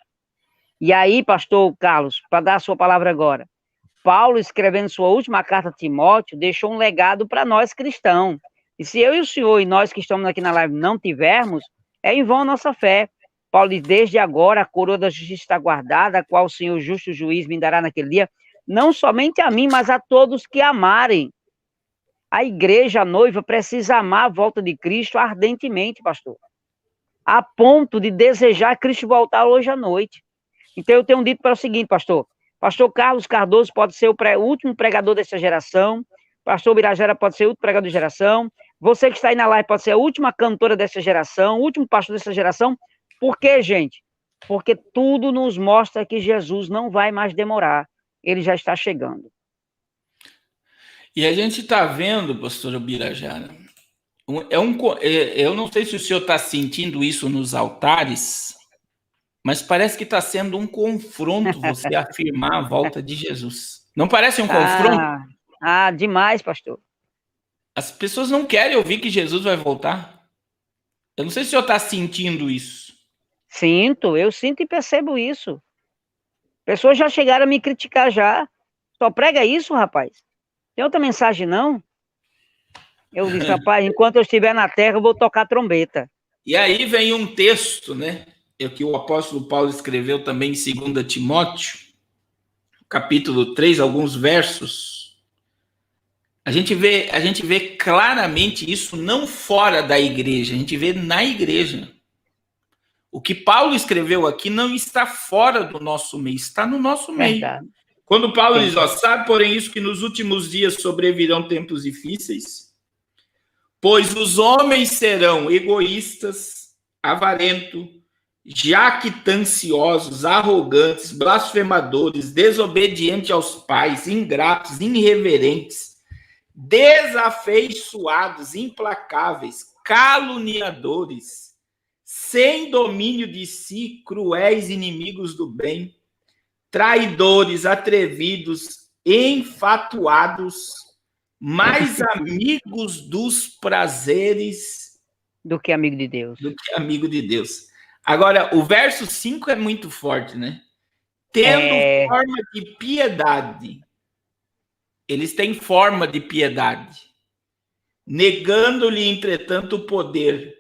S2: E aí, pastor Carlos, para dar a sua palavra agora, Paulo, escrevendo sua última carta a Timóteo, deixou um legado para nós cristãos. E se eu e o senhor e nós que estamos aqui na live não tivermos, é em vão a nossa fé. Paulo diz, desde agora a coroa da justiça está guardada, a qual o Senhor justo juiz me dará naquele dia, não somente a mim, mas a todos que amarem. A igreja, a noiva, precisa amar a volta de Cristo ardentemente, pastor. A ponto de desejar Cristo voltar hoje à noite. Então eu tenho dito para o seguinte, pastor. Pastor Carlos Cardoso pode ser o último pregador dessa geração. Pastor Ubirajara pode ser o último pregador da geração. Você que está aí na live pode ser a última cantora dessa geração, o último pastor dessa geração. Por quê, gente? Porque tudo nos mostra que Jesus não vai mais demorar. Ele já está chegando.
S1: E a gente está vendo, pastor Ubirajara, eu não sei se o senhor está sentindo isso nos altares, mas parece que está sendo um confronto você afirmar a volta de Jesus. Não parece um confronto?
S2: Ah, demais, pastor.
S1: As pessoas não querem ouvir que Jesus vai voltar. Eu não sei se o senhor está sentindo isso.
S2: Eu sinto e percebo isso. Pessoas já chegaram a me criticar já. Só prega isso, rapaz. Tem outra mensagem, não? Eu disse, rapaz, enquanto eu estiver na terra, eu vou tocar trombeta.
S1: E aí vem um texto, né? Que o apóstolo Paulo escreveu também em 2 Timóteo, capítulo 3, alguns versos. A gente vê claramente isso não fora da igreja, a gente vê na igreja. O que Paulo escreveu aqui não está fora do nosso meio, está no nosso meio.
S2: Verdade.
S1: Quando Paulo
S2: Sim.
S1: diz, sabe, porém, isso que nos últimos dias sobrevirão tempos difíceis, pois os homens serão egoístas, avarentos, jactanciosos, arrogantes, blasfemadores, desobedientes aos pais, ingratos, irreverentes, desafeiçoados, implacáveis, caluniadores, sem domínio de si, cruéis, inimigos do bem, traidores, atrevidos, enfatuados, mais amigos dos prazeres
S2: do que amigo de Deus.
S1: Agora, o verso 5 é muito forte, né? Tendo forma de piedade. Eles têm forma de piedade. Negando-lhe, entretanto, o poder.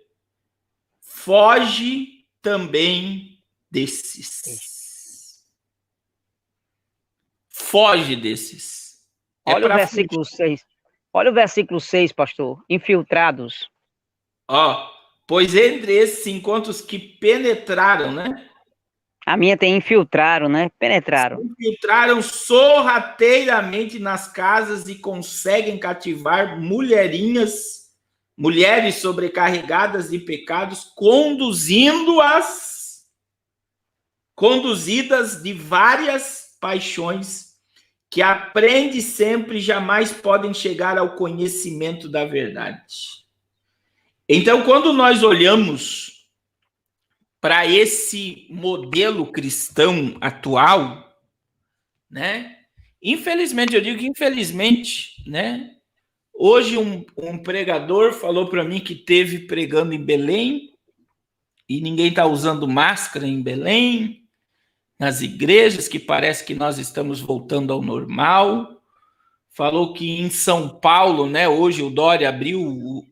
S1: Foge também desses. Foge desses.
S2: Olha o versículo 6. Olha o versículo 6, pastor. Infiltrados.
S1: Pois entre esses se encontram os que penetraram, né?
S2: A minha tem infiltraram, né? Penetraram.
S1: Infiltraram sorrateiramente nas casas e conseguem cativar mulheres sobrecarregadas de pecados, conduzidas de várias paixões, que aprendem sempre e jamais podem chegar ao conhecimento da verdade. Então, quando nós olhamos para esse modelo cristão atual, né? Infelizmente, eu digo que infelizmente, né? Hoje um pregador falou para mim que teve pregando em Belém e ninguém está usando máscara em Belém, nas igrejas, que parece que nós estamos voltando ao normal. Falou que em São Paulo, né, hoje o Dória abriu,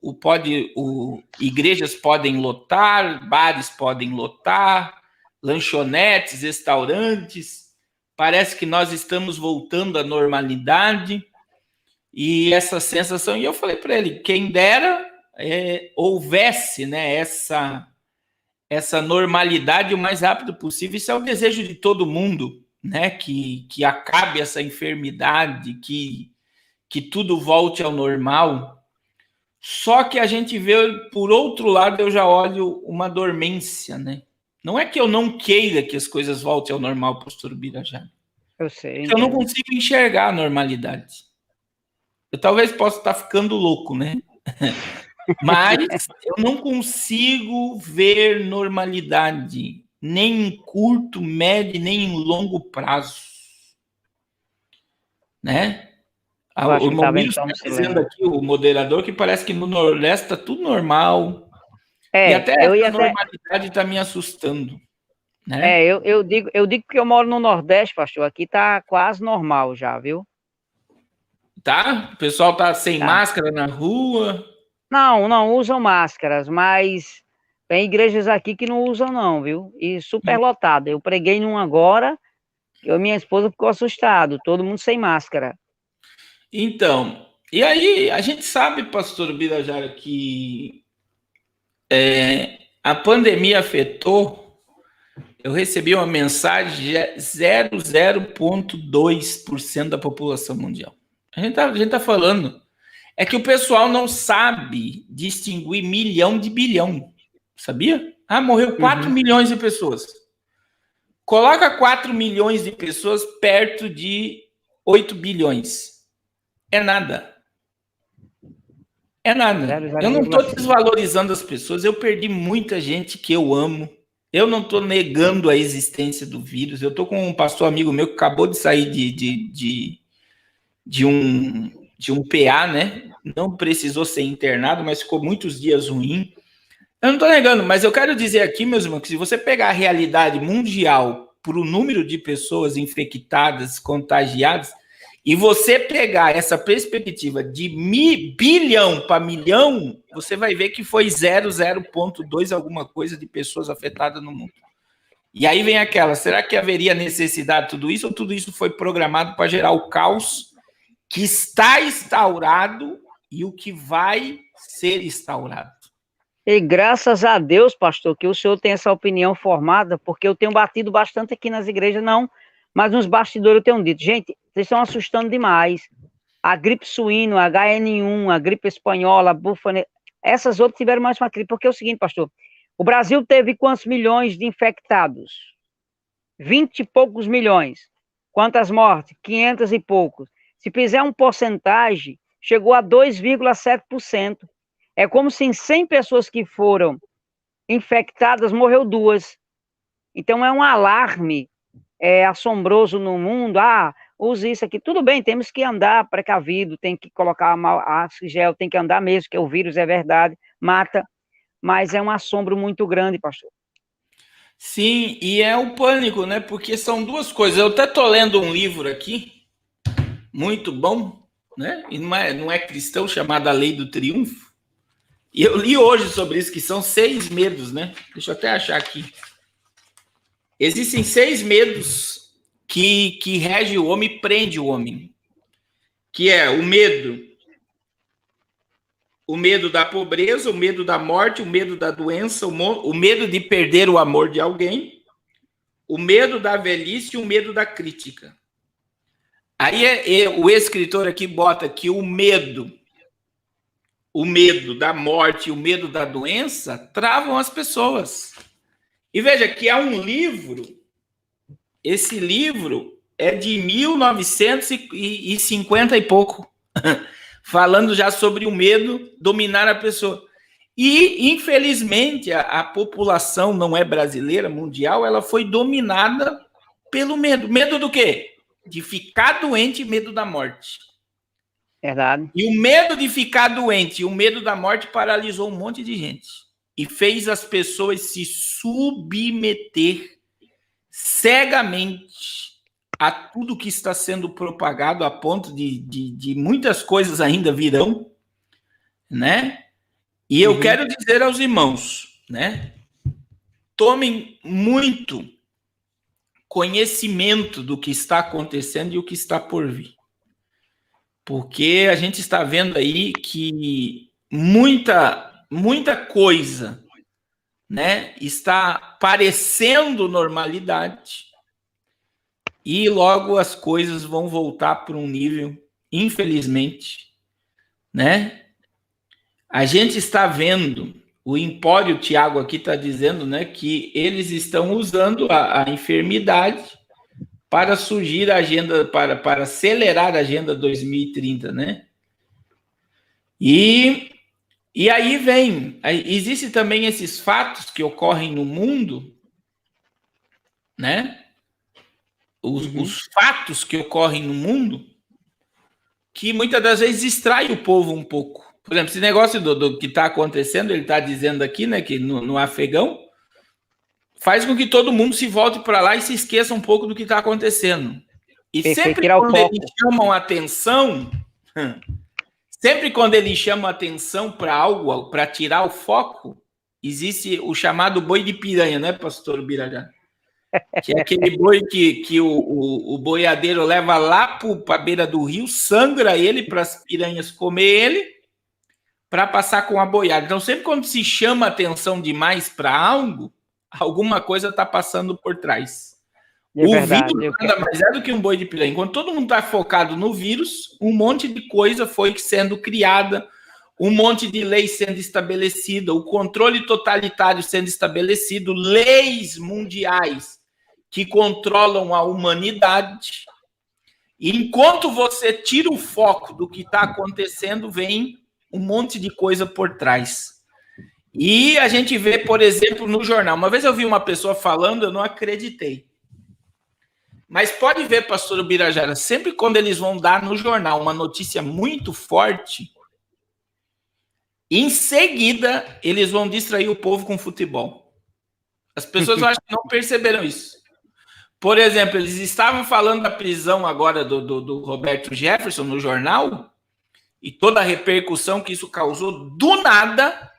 S1: igrejas podem lotar, bares podem lotar, lanchonetes, restaurantes. Parece que nós estamos voltando à normalidade. E essa sensação, e eu falei para ele, quem dera houvesse, né, essa normalidade o mais rápido possível. Isso é o desejo de todo mundo, né, que acabe essa enfermidade, que tudo volte ao normal. Só que a gente vê, por outro lado, eu já olho uma dormência, né? Não é que eu não queira que as coisas voltem ao normal, pastor Birajara.
S2: Eu sei.
S1: Eu não consigo enxergar a normalidade. Eu talvez possa estar ficando louco, né? Mas eu não consigo ver normalidade, nem em curto, médio, nem em longo prazo. Né? O Maurício está dizendo aqui, o moderador, que parece que no Nordeste está tudo normal. E até essa normalidade está me assustando. Né?
S2: Eu digo que eu moro no Nordeste, pastor. Aqui está quase normal já, viu?
S1: Tá? O pessoal tá sem máscara na rua?
S2: Não usam máscaras, mas tem igrejas aqui que não usam não, viu? E super lotada. Eu preguei num agora, eu e minha esposa ficou assustado, todo mundo sem máscara.
S1: Então, e aí a gente sabe, pastor Birajara, que a pandemia afetou. Eu recebi uma mensagem de 0,2% da população mundial. A gente tá falando. É que o pessoal não sabe distinguir milhão de bilhão. Sabia? Morreu 4 milhões de pessoas. Coloca 4 milhões de pessoas perto de 8 bilhões. É nada. É nada. Eu não estou desvalorizando as pessoas. Eu perdi muita gente que eu amo. Eu não estou negando a existência do vírus. Eu estou com um pastor amigo meu que acabou de sair de um PA, né? Não precisou ser internado, mas ficou muitos dias ruim. Eu não estou negando, mas eu quero dizer aqui, meus irmãos, que se você pegar a realidade mundial por o número de pessoas infectadas, contagiadas, e você pegar essa perspectiva de bilhão para milhão, você vai ver que foi 0,2 alguma coisa de pessoas afetadas no mundo. E aí vem aquela, será que haveria necessidade de tudo isso, ou tudo isso foi programado para gerar o caos que está instaurado e o que vai ser instaurado?
S2: E graças a Deus, pastor, que o senhor tem essa opinião formada, porque eu tenho batido bastante aqui nas igrejas, não, mas nos bastidores eu tenho dito, gente, vocês estão assustando demais. A gripe suína, a HN1, a gripe espanhola, a búfala, essas outras tiveram mais uma gripe, porque é o seguinte, pastor, o Brasil teve quantos milhões de infectados? 20 e poucos milhões. Quantas mortes? 500 e poucos. Se fizer uma porcentagem, chegou a 2,7%. É como se em 100 pessoas que foram infectadas, morreu 2. Então é um alarme assombroso no mundo. Use isso aqui. Tudo bem, temos que andar precavido, tem que colocar álcool gel, tem que andar mesmo, que o vírus é verdade, mata. Mas é um assombro muito grande, pastor.
S1: Sim, e é o pânico, né? Porque são duas coisas. Eu até estou lendo um livro aqui, muito bom, né? E não é cristão, chamado A Lei do Triunfo. E eu li hoje sobre isso, que são 6 medos, né? Deixa eu até achar aqui. Existem 6 medos que regem o homem e prende o homem. Que é o medo da pobreza, o medo da morte, o medo da doença, o medo de perder o amor de alguém, o medo da velhice e o medo da crítica. Aí o escritor aqui bota que o medo da morte e o medo da doença travam as pessoas. E veja que há um livro, esse livro é de 1950 e pouco, falando já sobre o medo dominar a pessoa. E, infelizmente, a população não é brasileira, mundial, ela foi dominada pelo medo. Medo do quê? De ficar doente e medo da morte.
S2: Verdade.
S1: E o medo de ficar doente e o medo da morte paralisou um monte de gente. E fez as pessoas se submeter cegamente a tudo que está sendo propagado, a ponto de muitas coisas ainda virão, né? E eu quero dizer aos irmãos, né? Tomem muito conhecimento do que está acontecendo e o que está por vir. Porque a gente está vendo aí que muita coisa, né, está parecendo normalidade e logo as coisas vão voltar para um nível, infelizmente, né? A gente está vendo, o Empório, o Tiago aqui está dizendo, né, que eles estão usando a enfermidade para surgir a agenda, para acelerar a agenda 2030, né? E aí existem também esses fatos que ocorrem no mundo, né? Os fatos que ocorrem no mundo, que muitas das vezes distrai o povo um pouco. Por exemplo, esse negócio do que está acontecendo, ele está dizendo aqui, né, que no Afegão, faz com que todo mundo se volte para lá e se esqueça um pouco do que está acontecendo. E sempre quando eles chamam atenção, para algo, para tirar o foco, existe o chamado boi de piranha, né, pastor Birajá? Que é aquele boi que o boiadeiro leva lá para a beira do rio, sangra ele para as piranhas comer ele, para passar com a boiada. Então, sempre quando se chama atenção demais para algo, alguma coisa está passando por trás. O vírus nada mais é do que um boi de piranha. Enquanto todo mundo está focado no vírus, um monte de coisa foi sendo criada, um monte de lei sendo estabelecida, o controle totalitário sendo estabelecido, leis mundiais que controlam a humanidade. E enquanto você tira o foco do que está acontecendo, vem um monte de coisa por trás. E a gente vê, por exemplo, no jornal. Uma vez eu vi uma pessoa falando, eu não acreditei. Mas pode ver, pastor Ubirajara, sempre quando eles vão dar no jornal uma notícia muito forte, em seguida eles vão distrair o povo com futebol. As pessoas eu acho que não perceberam isso. Por exemplo, eles estavam falando da prisão agora do Roberto Jefferson no jornal e toda a repercussão que isso causou. Do nada,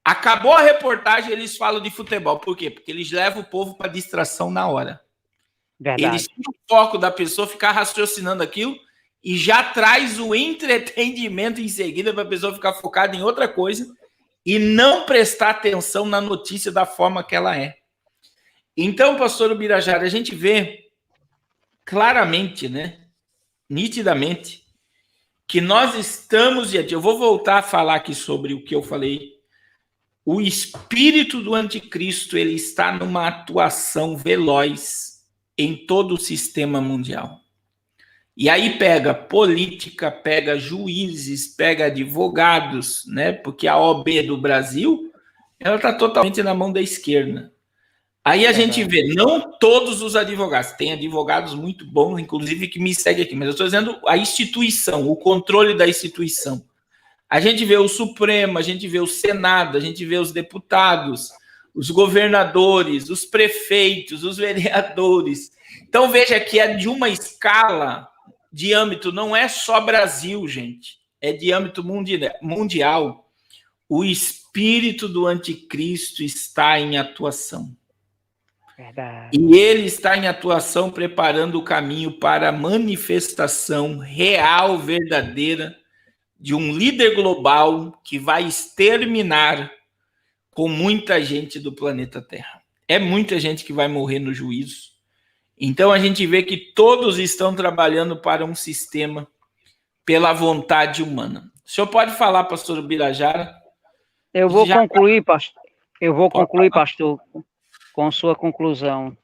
S1: acabou a reportagem, eles falam de futebol. Por quê? Porque eles levam o povo para distração na hora.
S2: Verdade.
S1: Eles tiram o foco da pessoa ficar raciocinando aquilo e já traz o entretenimento em seguida para a pessoa ficar focada em outra coisa e não prestar atenção na notícia da forma que ela é. Então, pastor Ubirajara, a gente vê claramente, né, nitidamente, que nós estamos, eu vou voltar a falar aqui sobre o que eu falei, o espírito do anticristo, ele está numa atuação veloz em todo o sistema mundial. E aí pega política, pega juízes, pega advogados, né, porque a OAB do Brasil, ela está totalmente na mão da esquerda. Aí a gente vê, não todos os advogados, tem advogados muito bons, inclusive, que me seguem aqui, mas eu estou dizendo a instituição, o controle da instituição. A gente vê o Supremo, a gente vê o Senado, a gente vê os deputados, os governadores, os prefeitos, os vereadores. Então veja que é de uma escala de âmbito, não é só Brasil, gente, é de âmbito mundial. O espírito do anticristo está em atuação.
S2: Verdade.
S1: E ele está em atuação preparando o caminho para a manifestação real, verdadeira, de um líder global que vai exterminar com muita gente do planeta Terra. É muita gente que vai morrer no juízo. Então a gente vê que todos estão trabalhando para um sistema pela vontade humana. O senhor pode falar, pastor Ubirajara?
S2: Eu vou concluir, pastor. Eu vou concluir, pastor, com sua conclusão.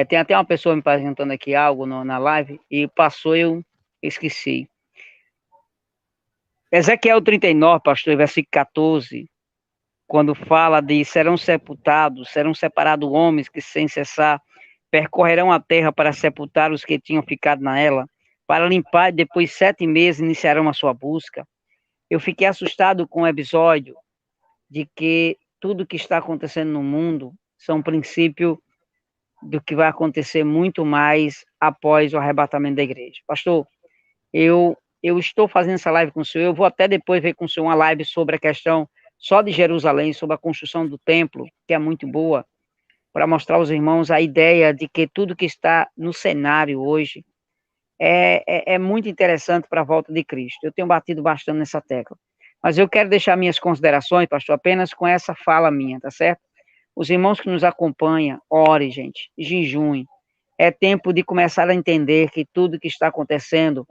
S2: Tem até uma pessoa me perguntando aqui algo na live, e passou, eu esqueci. Ezequiel 39, pastor, versículo 14, quando fala de serão sepultados, serão separados homens que sem cessar percorrerão a terra para sepultar os que tinham ficado nela, para limpar e depois 7 meses iniciarão a sua busca. Eu fiquei assustado com o episódio de que tudo que está acontecendo no mundo são princípios do que vai acontecer muito mais após o arrebatamento da igreja. Pastor, eu estou fazendo essa live com o senhor, eu vou até depois ver com o senhor uma live sobre a questão só de Jerusalém, sobre a construção do templo, que é muito boa, para mostrar aos irmãos a ideia de que tudo que está no cenário hoje é muito interessante para a volta de Cristo. Eu tenho batido bastante nessa tecla. Mas eu quero deixar minhas considerações, pastor, apenas com essa fala minha, tá certo? Os irmãos que nos acompanham, ore, gente, jejuem. É tempo de começar a entender que tudo que está acontecendo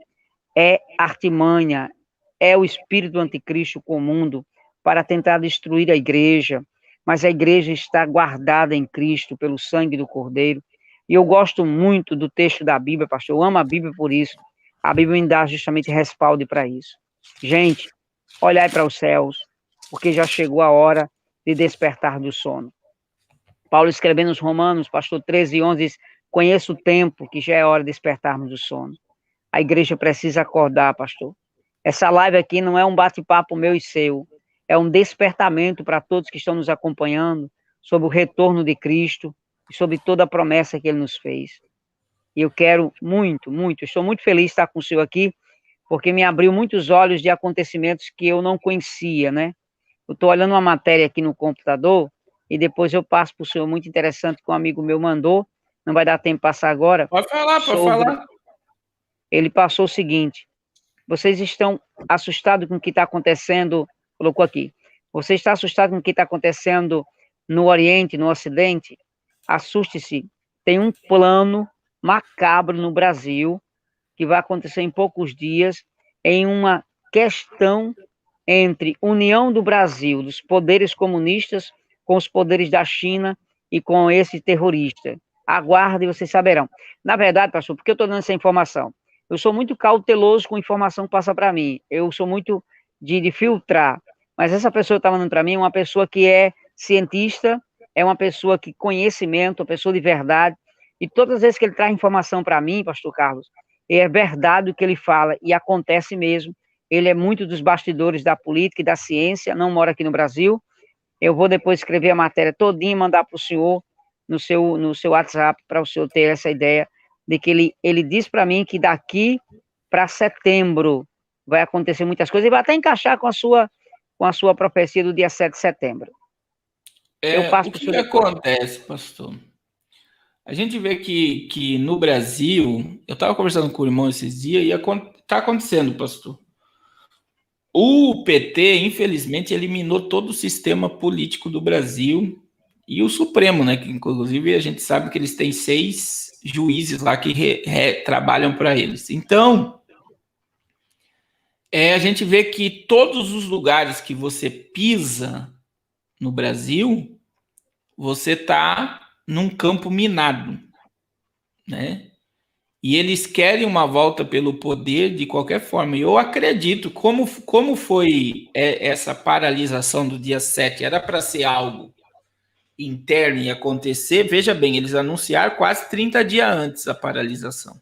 S2: é artimanha, é o espírito do anticristo com o mundo para tentar destruir a igreja, mas a igreja está guardada em Cristo pelo sangue do Cordeiro. E eu gosto muito do texto da Bíblia, pastor, eu amo a Bíblia por isso. A Bíblia me dá justamente respaldo para isso. Gente, olhai para os céus, porque já chegou a hora de despertar do sono. Paulo escrevendo nos Romanos, pastor 13:11, diz, conheço o tempo que já é hora de despertarmos do sono. A igreja precisa acordar, pastor. Essa live aqui não é um bate-papo meu e seu, é um despertamento para todos que estão nos acompanhando sobre o retorno de Cristo e sobre toda a promessa que ele nos fez. E eu quero muito, estou muito feliz de estar com o senhor aqui, porque me abriu muitos olhos de acontecimentos que eu não conhecia, né? Eu estou olhando uma matéria aqui no computador e depois eu passo para o senhor, muito interessante, que um amigo meu mandou, não vai dar tempo de passar agora.
S1: Pode falar.
S2: Ele passou o seguinte, vocês estão assustados com o que está acontecendo, colocou aqui, você está assustado com o que está acontecendo no Oriente, no Ocidente? Assuste-se, tem um plano macabro no Brasil, que vai acontecer em poucos dias, em uma questão entre união do Brasil, dos poderes comunistas, com os poderes da China e com esse terrorista. Aguarde e vocês saberão. Na verdade, pastor, por que eu estou dando essa informação? Eu sou muito cauteloso com a informação que passa para mim. Eu sou muito de filtrar. Mas essa pessoa que está mandando para mim é uma pessoa que é cientista, é uma pessoa que conhecimento, uma pessoa de verdade. E todas as vezes que ele traz informação para mim, pastor Carlos, é verdade o que ele fala, e acontece mesmo. Ele é muito dos bastidores da política e da ciência, não mora aqui no Brasil. Eu vou depois escrever a matéria todinha e mandar para o senhor no seu WhatsApp, para o senhor ter essa ideia de que ele diz para mim que daqui para setembro vai acontecer muitas coisas, e vai até encaixar com a sua profecia do dia 7 de setembro. Eu passo
S1: O
S2: para o
S1: que
S2: senhor depois.
S1: acontece, pastor? A gente vê que no Brasil, eu estava conversando com o irmão esses dias e está acontecendo, pastor. O PT, infelizmente, eliminou todo o sistema político do Brasil e o Supremo, né? Que inclusive a gente sabe que eles têm 6 juízes lá que trabalham para eles. Então, a gente vê que todos os lugares que você pisa no Brasil, você está num campo minado, né? E eles querem uma volta pelo poder de qualquer forma. E eu acredito, como foi essa paralisação do dia 7, era para ser algo interno e acontecer. Veja bem, eles anunciaram quase 30 dias antes a paralisação.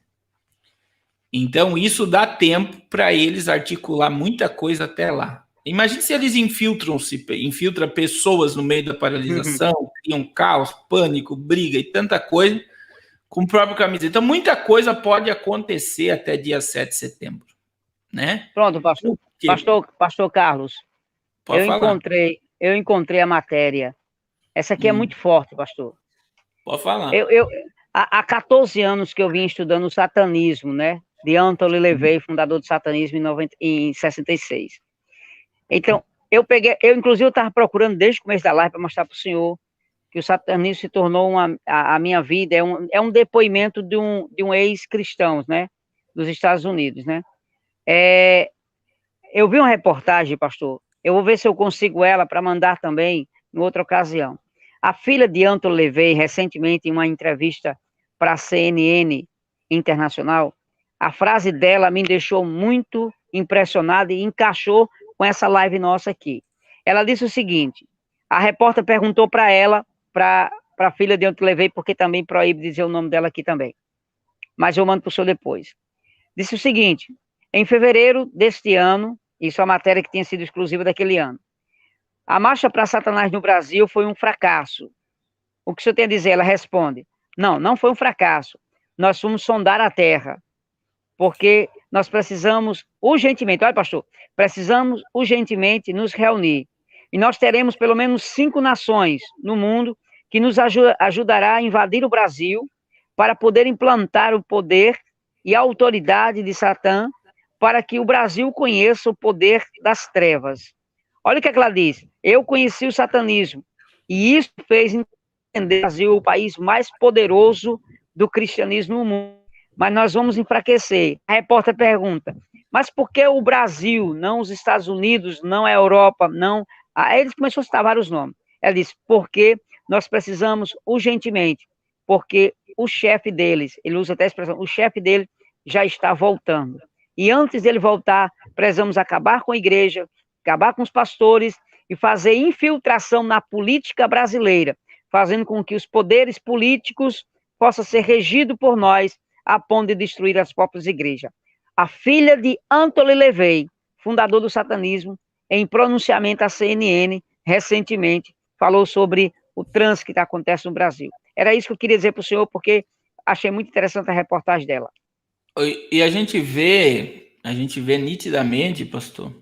S1: Então, isso dá tempo para eles articular muita coisa até lá. Imagine se eles infiltram pessoas no meio da paralisação, criam caos, pânico, briga e tanta coisa com o próprio camiseta. Então, muita coisa pode acontecer até dia 7 de setembro, né?
S2: Pronto, pastor. Pastor Carlos,
S1: Pode falar.
S2: eu encontrei a matéria. Essa aqui é muito forte, pastor.
S1: Pode falar.
S2: Há 14 anos que eu vim estudando o satanismo, né? De Anthony LaVey, fundador do satanismo em 66. Então, eu inclusive, estava procurando desde o começo da live para mostrar para o senhor que o satanismo se tornou a minha vida, é um depoimento de um ex-cristão, né? Dos Estados Unidos, né? Eu vi uma reportagem, pastor, eu vou ver se eu consigo ela para mandar também em outra ocasião. A filha de Anthony LaVey, recentemente, em uma entrevista para a CNN Internacional, a frase dela me deixou muito impressionada e encaixou com essa live nossa aqui. Ela disse o seguinte, a repórter perguntou para ela, para a filha de Anthony LaVey, porque também proíbe dizer o nome dela aqui também, mas eu mando para o senhor depois. Disse o seguinte, em fevereiro deste ano, isso é uma matéria que tinha sido exclusiva daquele ano, a marcha para Satanás no Brasil foi um fracasso. O que o senhor tem a dizer? Ela responde, não foi um fracasso. Nós fomos sondar a terra, porque nós precisamos urgentemente, olha pastor, precisamos urgentemente nos reunir. E nós teremos pelo menos 5 nações no mundo que nos ajudará a invadir o Brasil para poder implantar o poder e a autoridade de Satã para que o Brasil conheça o poder das trevas. Olha o que ela diz. Eu conheci o satanismo e isso fez entender o Brasil o país mais poderoso do cristianismo no mundo. Mas nós vamos enfraquecer. A repórter pergunta, mas por que o Brasil, não os Estados Unidos, não a Europa, não... Aí eles começaram a citar vários nomes. Ela disse, porque nós precisamos urgentemente, porque o chefe deles, ele usa até a expressão, o chefe dele já está voltando. E antes dele voltar, precisamos acabar com a igreja, acabar com os pastores e fazer infiltração na política brasileira, fazendo com que os poderes políticos possam ser regidos por nós, a ponto de destruir as próprias igrejas. A filha de Anthony LaVey, fundador do satanismo, em pronunciamento à CNN, recentemente, falou sobre o trânsito que acontece no Brasil. Era isso que eu queria dizer para o senhor, porque achei muito interessante a reportagem dela.
S1: E a gente vê nitidamente, pastor,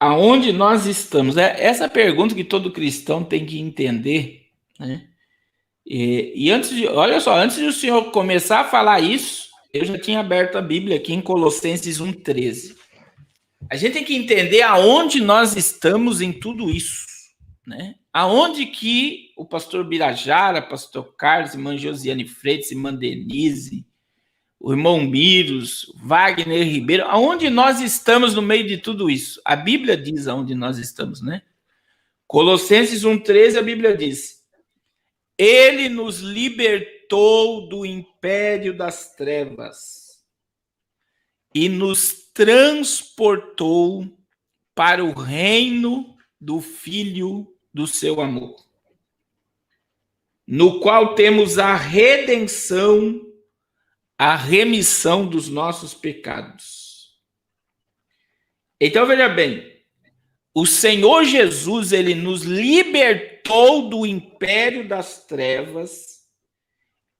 S1: aonde nós estamos. É essa pergunta que todo cristão tem que entender, né? E olha só, antes de o senhor começar a falar isso, eu já tinha aberto a Bíblia aqui em Colossenses 1,13. A gente tem que entender aonde nós estamos em tudo isso, né? Aonde que o pastor Birajara, pastor Carlos, irmã Josiane Freitas, irmã Denise, o irmão Miros, Wagner Ribeiro, aonde nós estamos no meio de tudo isso? A Bíblia diz aonde nós estamos, né? Colossenses 1,13, a Bíblia diz: Ele nos libertou do império das trevas e nos transportou para o reino do Filho do seu amor. no qual temos a redenção, a remissão dos nossos pecados. Então, veja bem, o Senhor Jesus, ele nos libertou do império das trevas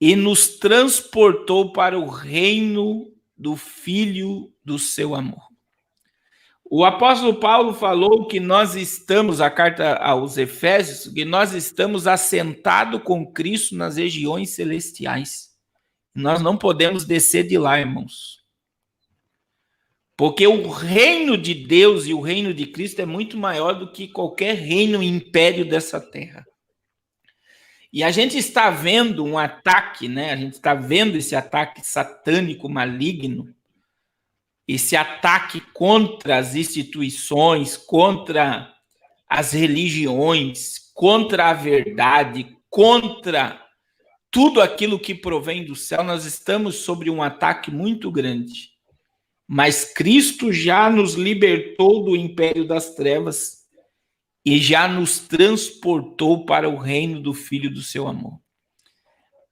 S1: e nos transportou para o reino do Filho do seu amor. O apóstolo Paulo falou que nós estamos, a carta aos Efésios, que nós estamos assentados com Cristo nas regiões celestiais. Nós não podemos descer de lá, irmãos. Porque o reino de Deus e o reino de Cristo é muito maior do que qualquer reino e império dessa terra. E a gente está vendo um ataque, né? A gente está vendo esse ataque satânico maligno, esse ataque contra as instituições, contra as religiões, contra a verdade, contra tudo aquilo que provém do céu. Nós estamos sobre um ataque muito grande. Mas Cristo já nos libertou do império das trevas e já nos transportou para o reino do Filho do seu amor.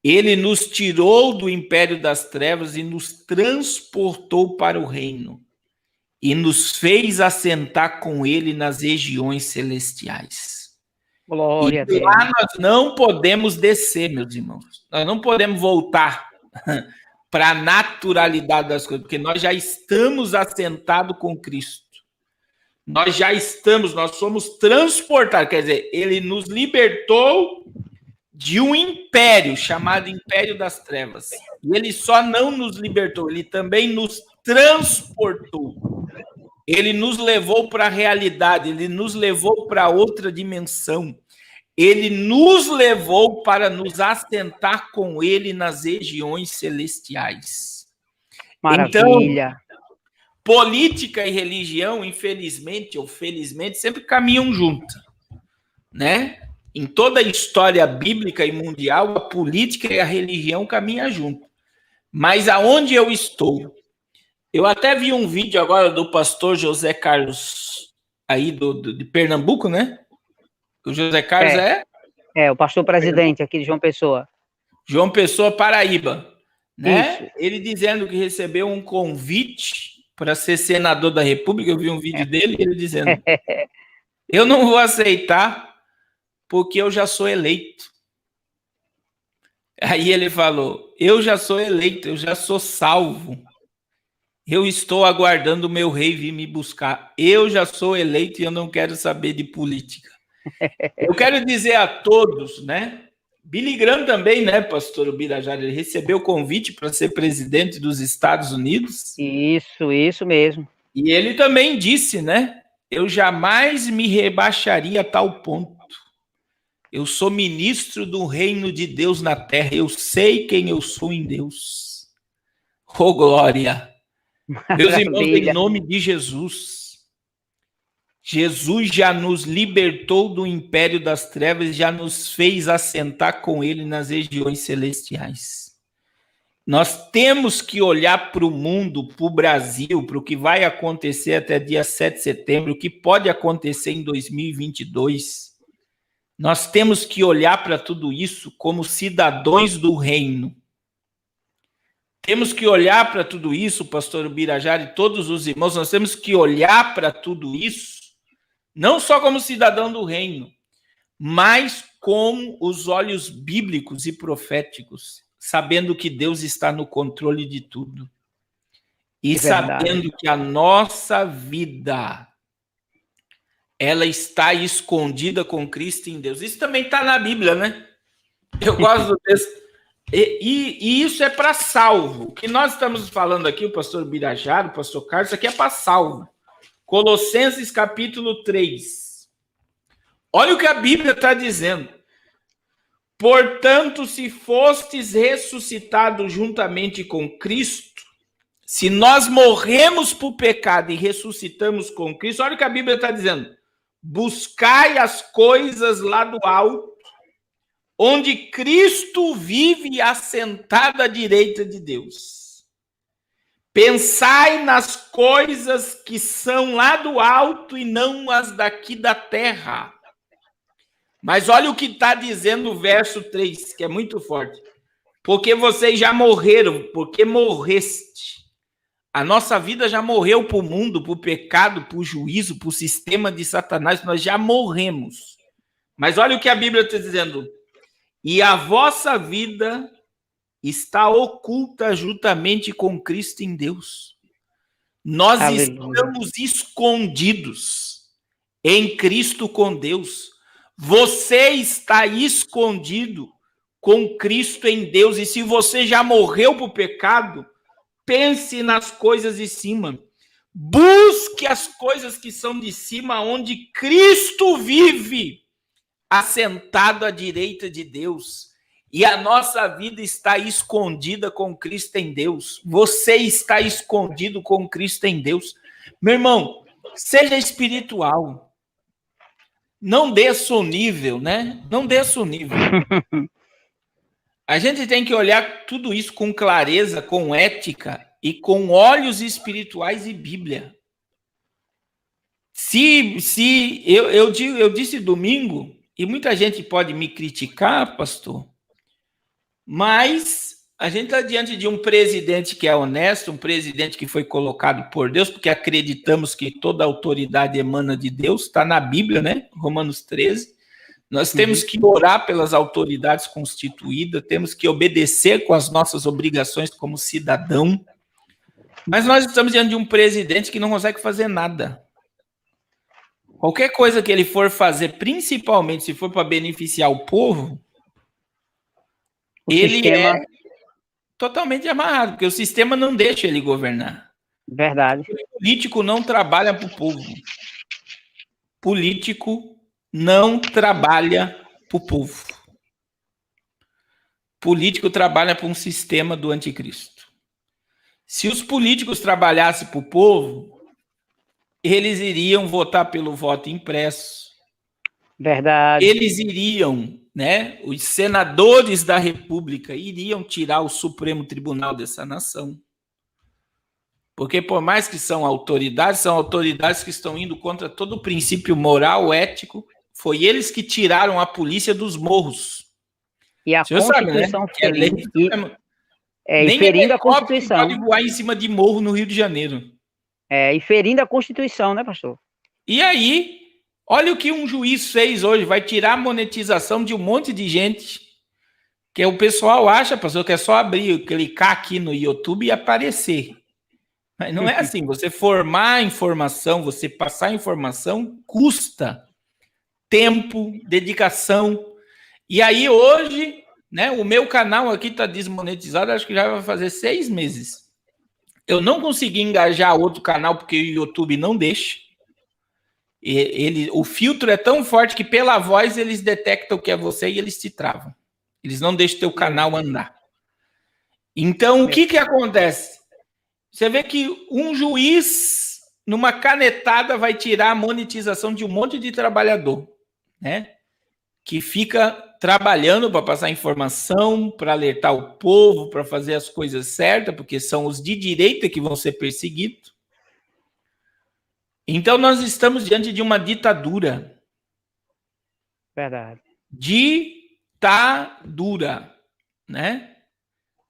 S1: Ele nos tirou do império das trevas e nos transportou para o reino e nos fez assentar com ele nas regiões celestiais.
S2: Glória a Deus.
S1: E lá nós não podemos descer, meus irmãos. Nós não podemos voltar para a naturalidade das coisas, porque nós já estamos assentados com Cristo. Nós já estamos, nós somos transportados, quer dizer, ele nos libertou de um império chamado Império das Trevas. E ele só não nos libertou, ele também nos transportou. Ele nos levou para a realidade, ele nos levou para outra dimensão. Ele nos levou para nos assentar com ele nas regiões celestiais.
S2: Maravilha.
S1: Então, política e religião, infelizmente ou felizmente, sempre caminham juntas, né? Em toda a história bíblica e mundial, a política e a religião caminham junto. Mas aonde eu estou? Eu até vi um vídeo agora do pastor José Carlos, aí de Pernambuco, né? O José Carlos
S2: o pastor presidente aqui de João Pessoa.
S1: João Pessoa, Paraíba, né? Isso. Ele dizendo que recebeu um convite para ser senador da República. Eu vi um vídeo dele, ele dizendo: eu não vou aceitar porque eu já sou eleito. Aí ele falou: eu já sou eleito, eu já sou salvo. Eu estou aguardando o meu rei vir me buscar. Eu já sou eleito e eu não quero saber de política. Eu quero dizer a todos, né? Billy Graham também, né, pastor Birajara, ele recebeu o convite para ser presidente dos Estados Unidos.
S2: Isso mesmo.
S1: E ele também disse, né? Eu jamais me rebaixaria a tal ponto. Eu sou ministro do reino de Deus na terra. Eu sei quem eu sou em Deus. Oh, glória! Meus irmãos, em nome de Jesus, Jesus já nos libertou do império das trevas, já nos fez assentar com ele nas regiões celestiais. Nós temos que olhar para o mundo, para o Brasil, para o que vai acontecer até dia 7 de setembro, o que pode acontecer em 2022. Nós temos que olhar para tudo isso como cidadãos do reino. Temos que olhar para tudo isso, pastor Birajara e todos os irmãos, nós temos que olhar para tudo isso, não só como cidadão do reino, mas com os olhos bíblicos e proféticos, sabendo que Deus está no controle de tudo. E sabendo que a nossa vida, ela está escondida com Cristo em Deus. Isso também está na Bíblia, né? Eu gosto do texto. E isso é para salvo. O que nós estamos falando aqui, o pastor Birajara, o pastor Carlos, isso aqui é para salvo. Colossenses capítulo 3. Olha o que a Bíblia está dizendo. Portanto, se fostes ressuscitados juntamente com Cristo, se nós morremos para o pecado e ressuscitamos com Cristo, olha o que a Bíblia está dizendo. Buscai as coisas lá do alto, onde Cristo vive assentado à direita de Deus. Pensai nas coisas que são lá do alto e não as daqui da terra. Mas olha o que está dizendo o verso 3, que é muito forte. Porque vocês já morreram, porque morreste. A nossa vida já morreu para o mundo, para o pecado, para o juízo, para o sistema de Satanás. Nós já morremos. Mas olha o que a Bíblia está dizendo. E a vossa vida está oculta juntamente com Cristo em Deus. Nós estamos escondidos em Cristo com Deus. Você está escondido com Cristo em Deus. E se você já morreu para o pecado, pense nas coisas de cima. Busque as coisas que são de cima, onde Cristo vive, assentado à direita de Deus. E a nossa vida está escondida com Cristo em Deus. Você está escondido com Cristo em Deus. Meu irmão, seja espiritual. Não desça o nível, né? Não desça o nível. A gente tem que olhar tudo isso com clareza, com ética e com olhos espirituais e Bíblia. Eu disse domingo, e muita gente pode me criticar, pastor, mas a gente está diante de um presidente que é honesto, um presidente que foi colocado por Deus, porque acreditamos que toda autoridade emana de Deus, está na Bíblia, né? Romanos 13. Nós temos que orar pelas autoridades constituídas, temos que obedecer com as nossas obrigações como cidadão, mas nós estamos diante de um presidente que não consegue fazer nada. Qualquer coisa que ele for fazer, principalmente se for para beneficiar o povo, ele é totalmente amarrado, porque o sistema não deixa ele governar.
S2: Verdade.
S1: O político não trabalha para o povo. Político não trabalha para o povo. Político trabalha para um sistema do anticristo. Se os políticos trabalhassem para o povo, eles iriam votar pelo voto impresso.
S2: Verdade.
S1: Eles iriam, né? Os senadores da República iriam tirar o Supremo Tribunal dessa nação. Porque por mais que são autoridades que estão indo contra todo o princípio moral, ético. Foi eles que tiraram a polícia dos morros.
S2: E a Constituição
S1: e ferindo a Constituição. Pode voar em cima de morro no Rio de Janeiro.
S2: E ferindo a Constituição, né, pastor?
S1: E aí, olha o que um juiz fez hoje, vai tirar a monetização de um monte de gente, que o pessoal acha, pastor, que é só abrir, clicar aqui no YouTube e aparecer. Mas não é assim, você formar informação, você passar informação, custa tempo, dedicação. E aí hoje, né, o meu canal aqui está desmonetizado, acho que já vai fazer 6 meses. Eu não consegui engajar outro canal porque o YouTube não deixa. O filtro é tão forte que pela voz eles detectam que é você e eles te travam. Eles não deixam teu canal andar. Então, o que acontece? Você vê que um juiz, numa canetada, vai tirar a monetização de um monte de trabalhador, né? Que fica trabalhando para passar informação, para alertar o povo, para fazer as coisas certas, porque são os de direita que vão ser perseguidos. Então, nós estamos diante de uma ditadura.
S2: Verdade.
S1: Ditadura, né?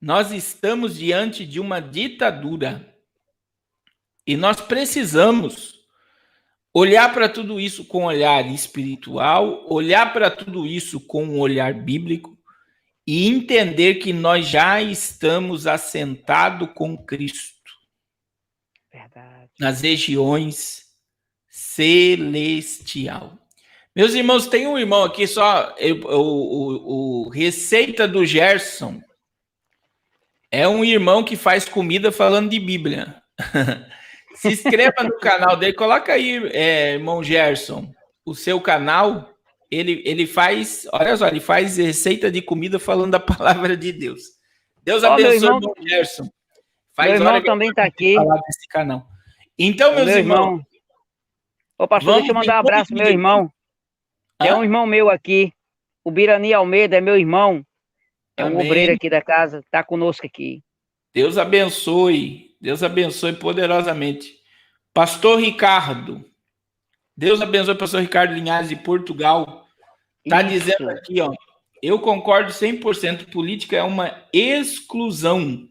S1: Nós estamos diante de uma ditadura. E nós precisamos olhar para tudo isso com um olhar espiritual, olhar para tudo isso com um olhar bíblico e entender que nós já estamos assentados com Cristo.
S2: Verdade.
S1: Nas regiões celestial. Meus irmãos, tem um irmão aqui só, o Receita do Gerson. É um irmão que faz comida falando de Bíblia. Se inscreva no canal dele, coloca aí, irmão Gerson, o seu canal, ele faz, olha só, ele faz receita de comida falando da palavra de Deus. Deus abençoe, irmão Gerson.
S2: Meu irmão também está aqui.
S1: Desse canal. Então, meus irmãos.
S2: Ô, pastor, deixa eu mandar um abraço pro meu irmão. É um irmão meu aqui. O Birani Almeida é meu irmão. É um obreiro aqui da casa, está conosco aqui.
S1: Deus abençoe poderosamente. Pastor Ricardo. Deus abençoe o pastor Ricardo Linhares de Portugal. Está dizendo aqui, ó, eu concordo 100%, política é uma exclusão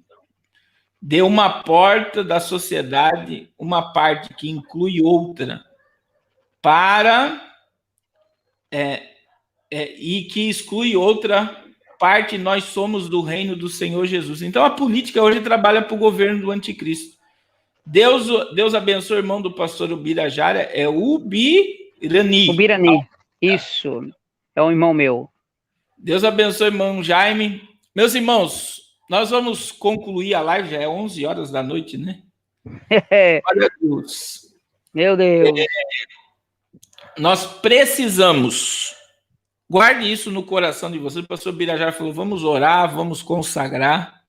S1: de uma porta da sociedade, uma parte que inclui outra, e que exclui outra parte, nós somos do reino do Senhor Jesus. Então a política hoje trabalha para o governo do anticristo. Deus abençoe o irmão do pastor Ubirajara, é Ubirani.
S2: Ubirani, isso, é um irmão meu.
S1: Deus abençoe o irmão Jaime. Meus irmãos, nós vamos concluir a live, já é 11 horas da noite, né? Olha Deus.
S2: Meu Deus.
S1: Nós precisamos, guarde isso no coração de vocês. O pastor Birajara falou, vamos orar, vamos consagrar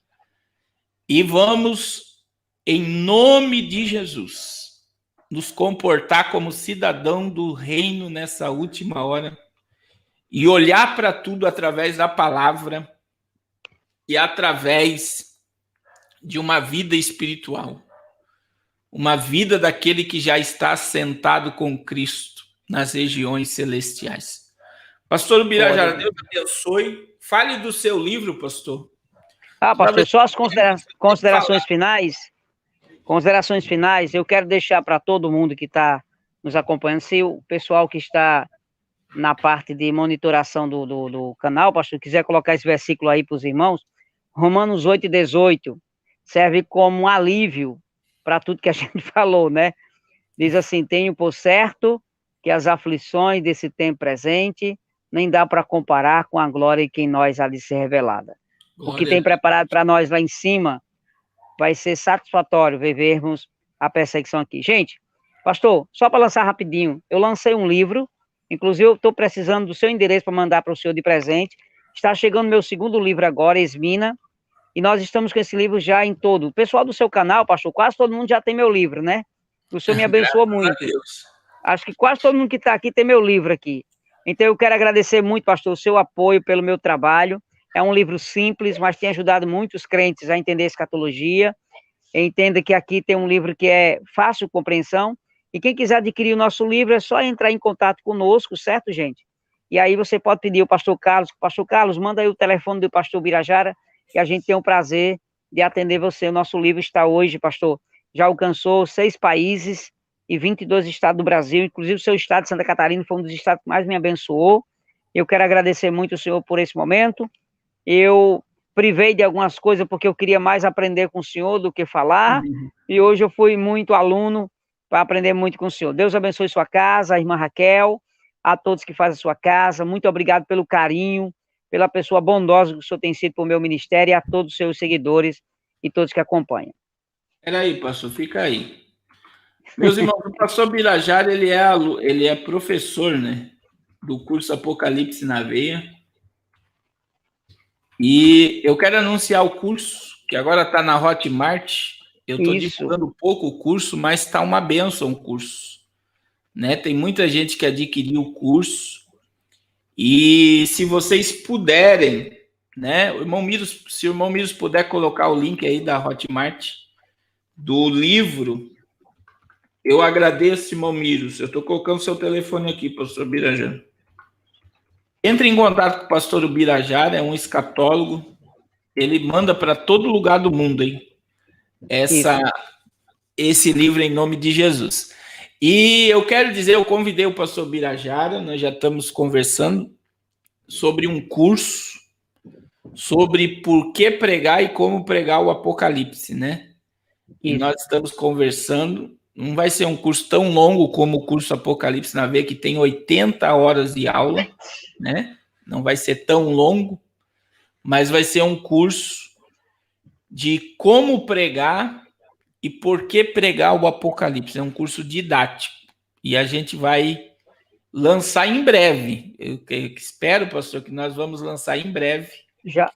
S1: e vamos, em nome de Jesus, nos comportar como cidadão do reino nessa última hora e olhar para tudo através da palavra e através de uma vida espiritual, uma vida daquele que já está sentado com Cristo nas regiões celestiais. Pastor Ubirajara, Deus abençoe. Fale do seu livro, pastor.
S2: Pastor, só as considerações finais. Considerações finais, eu quero deixar para todo mundo que está nos acompanhando, se o pessoal que está na parte de monitoração do canal, pastor, quiser colocar esse versículo aí para os irmãos, Romanos 8:18, serve como um alívio para tudo que a gente falou, né? Diz assim, tenho por certo que as aflições desse tempo presente nem dá para comparar com a glória que em nós há de ser revelada. Glória. O que tem preparado para nós lá em cima vai ser satisfatório vivermos a perseguição aqui. Gente, pastor, só para lançar rapidinho, eu lancei um livro, inclusive eu estou precisando do seu endereço para mandar para o senhor de presente. Está chegando meu segundo livro agora, Esmina, e nós estamos com esse livro já em todo. O pessoal do seu canal, pastor, quase todo mundo já tem meu livro, né? O senhor me abençoou muito. Acho que quase todo mundo que está aqui tem meu livro aqui. Então eu quero agradecer muito, pastor, o seu apoio pelo meu trabalho. É um livro simples, mas tem ajudado muitos crentes a entender a escatologia. Entenda que aqui tem um livro que é fácil de compreensão. E quem quiser adquirir o nosso livro é só entrar em contato conosco, certo, gente? E aí você pode pedir ao pastor Carlos, manda aí o telefone do pastor Birajara, que a gente tem o prazer de atender você. O nosso livro está hoje, pastor, já alcançou 6 países e 22 estados do Brasil, inclusive o seu estado de Santa Catarina foi um dos estados que mais me abençoou. Eu quero agradecer muito o senhor por esse momento. Eu privei de algumas coisas porque eu queria mais aprender com o senhor do que falar, e hoje eu fui muito aluno para aprender muito com o senhor. Deus abençoe sua casa, a irmã Raquel, a todos que fazem a sua casa. Muito obrigado pelo carinho, pela pessoa bondosa que o senhor tem sido para o meu ministério e a todos os seus seguidores e todos que acompanham.
S1: Espera aí, pastor, fica aí. Meus irmãos, o pastor Birajara, ele é professor, né, do curso Apocalipse na Veia. E eu quero anunciar o curso, que agora está na Hotmart. Eu estou divulgando pouco o curso, mas está uma bênção o curso, né? Tem muita gente que adquiriu o curso. E se vocês puderem, né? Se o irmão Miros puder colocar o link aí da Hotmart, do livro, eu agradeço, irmão Miros. Eu estou colocando seu telefone aqui, pastor Birajara. Entre em contato com o pastor Ubirajara, é um escatólogo. Ele manda para todo lugar do mundo, hein? Esse livro em nome de Jesus. E eu quero dizer, eu convidei o pastor Birajara, nós já estamos conversando sobre um curso sobre por que pregar e como pregar o Apocalipse, né? E nós estamos conversando. Não vai ser um curso tão longo como o curso Apocalipse na Veia, que tem 80 horas de aula, né? Não vai ser tão longo, mas vai ser um curso de como pregar e por que pregar o Apocalipse. É um curso didático. E a gente vai lançar em breve. Eu espero, pastor, que nós vamos lançar em breve. Já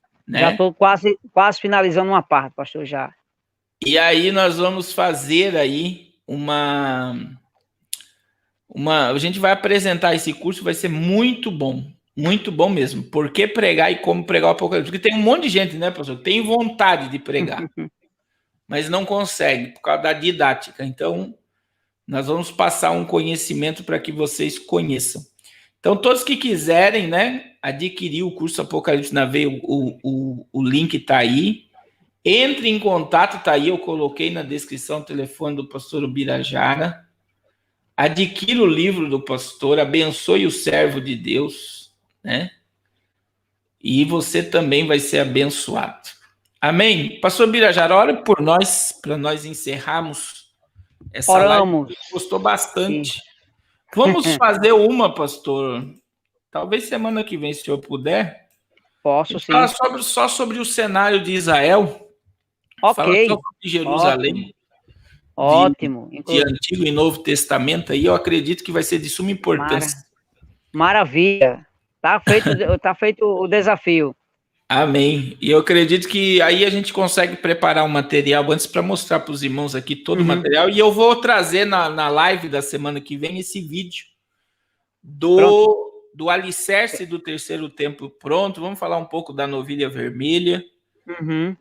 S2: estou quase finalizando uma parte, pastor, já.
S1: E aí nós vamos fazer aí a gente vai apresentar esse curso, vai ser muito bom mesmo. Por que pregar e como pregar o Apocalipse? Porque tem um monte de gente, né, pastor, que tem vontade de pregar, mas não consegue por causa da didática. Então, nós vamos passar um conhecimento para que vocês conheçam. Então, todos que quiserem, né, adquirir o curso Apocalipse na Veia, o link está aí. Entre em contato, está aí, eu coloquei na descrição o telefone do pastor Ubirajara. Adquira o livro do pastor, abençoe o servo de Deus, né? E você também vai ser abençoado. Amém? Pastor Ubirajara, ore por nós, para nós encerrarmos essa
S2: Oramos.
S1: live. Gostou bastante. Sim. Vamos fazer uma, pastor. Talvez semana que vem, se eu puder.
S2: Posso, sim.
S1: Falar só sobre o cenário de Israel.
S2: Ok.
S1: Fala só sobre Jerusalém.
S2: Ótimo.
S1: De Antigo e Novo Testamento aí, eu acredito que vai ser de suma importância.
S2: Maravilha. Tá feito o desafio.
S1: Amém. E eu acredito que aí a gente consegue preparar um material antes para mostrar para os irmãos aqui todo o material. E eu vou trazer na live da semana que vem esse vídeo do alicerce do terceiro templo pronto. Vamos falar um pouco da novilha vermelha. Né?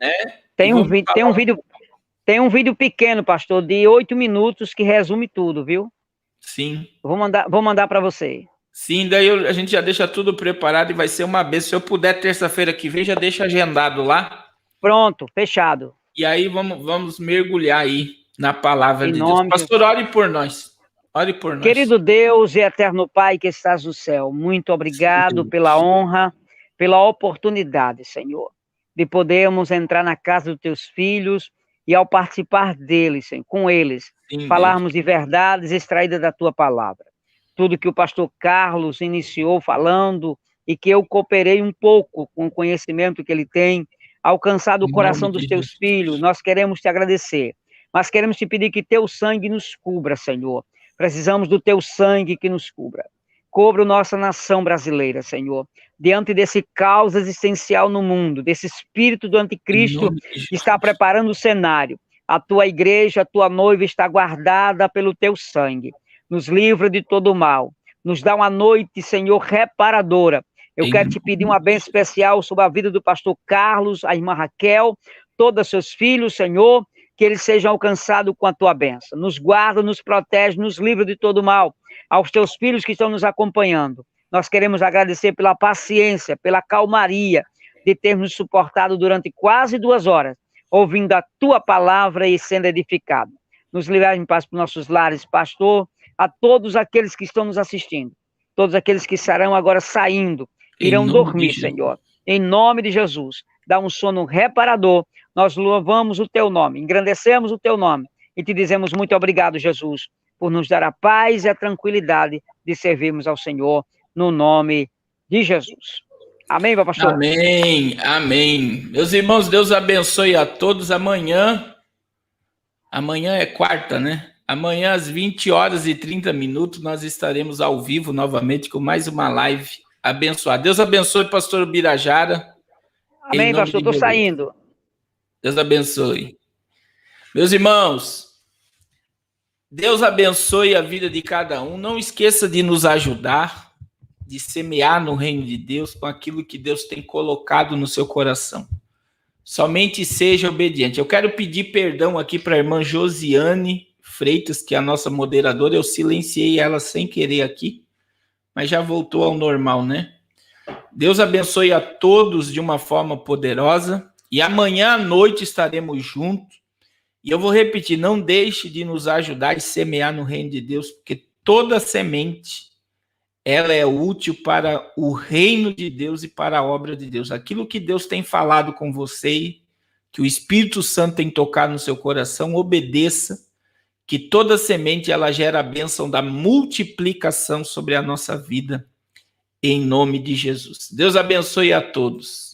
S2: Tem um vídeo pequeno, pastor, de 8 minutos que resume tudo, viu?
S1: Sim.
S2: Vou mandar para você.
S1: Sim, daí a gente já deixa tudo preparado e vai ser uma bênção. Se eu puder, terça-feira que vem, já deixa agendado lá.
S2: Pronto, fechado.
S1: E aí vamos mergulhar aí na palavra de Deus. Pastor, ore por nós. Ore por nós.
S2: Querido Deus e eterno Pai que estás no céu, muito obrigado pela honra, pela oportunidade, Senhor, de podermos entrar na casa dos teus filhos e ao participar deles, Senhor, com eles, falarmos de verdades extraídas da tua palavra. Tudo que o pastor Carlos iniciou falando e que eu cooperei um pouco com o conhecimento que ele tem, alcançado o coração dos teus filhos, nós queremos te agradecer, mas queremos te pedir que teu sangue nos cubra, Senhor. Precisamos do teu sangue que nos cubra. Cubra a nossa nação brasileira, Senhor, diante desse caos existencial no mundo, desse espírito do anticristo que está preparando o cenário. A tua igreja, a tua noiva está guardada pelo teu sangue. Nos livra de todo o mal. Nos dá uma noite, Senhor, reparadora. Eu quero te pedir uma bênção especial sobre a vida do pastor Carlos, a irmã Raquel, todos os seus filhos, Senhor, que eles sejam alcançados com a tua bênção. Nos guarda, nos protege, nos livra de todo o mal. Aos teus filhos que estão nos acompanhando, nós queremos agradecer pela paciência, pela calmaria de termos nos suportado durante quase 2 horas, ouvindo a tua palavra e sendo edificado. Nos livrar em paz para os nossos lares, pastor, a todos aqueles que estão nos assistindo, todos aqueles que estarão agora saindo, irão dormir, Senhor. Em nome de Jesus, dá um sono reparador. Nós louvamos o teu nome, engrandecemos o teu nome e te dizemos muito obrigado, Jesus, por nos dar a paz e a tranquilidade de servirmos ao Senhor, no nome de Jesus. Amém, meu pastor?
S1: Amém, amém. Meus irmãos, Deus abençoe a todos. Amanhã é quarta, né? Amanhã, às 20h30, nós estaremos ao vivo novamente com mais uma live abençoada. Deus abençoe, pastor Ubirajara.
S2: Amém, pastor, estou saindo.
S1: Deus abençoe. Meus irmãos, Deus abençoe a vida de cada um. Não esqueça de nos ajudar, de semear no reino de Deus com aquilo que Deus tem colocado no seu coração. Somente seja obediente. Eu quero pedir perdão aqui para a irmã Josiane Freitas, que é a nossa moderadora. Eu silenciei ela sem querer aqui, mas já voltou ao normal, né? Deus abençoe a todos de uma forma poderosa. E amanhã à noite estaremos juntos. E eu vou repetir, não deixe de nos ajudar e semear no reino de Deus, porque toda semente, ela é útil para o reino de Deus e para a obra de Deus. Aquilo que Deus tem falado com você, que o Espírito Santo tem tocado no seu coração, obedeça, que toda semente, ela gera a bênção da multiplicação sobre a nossa vida, em nome de Jesus. Deus abençoe a todos.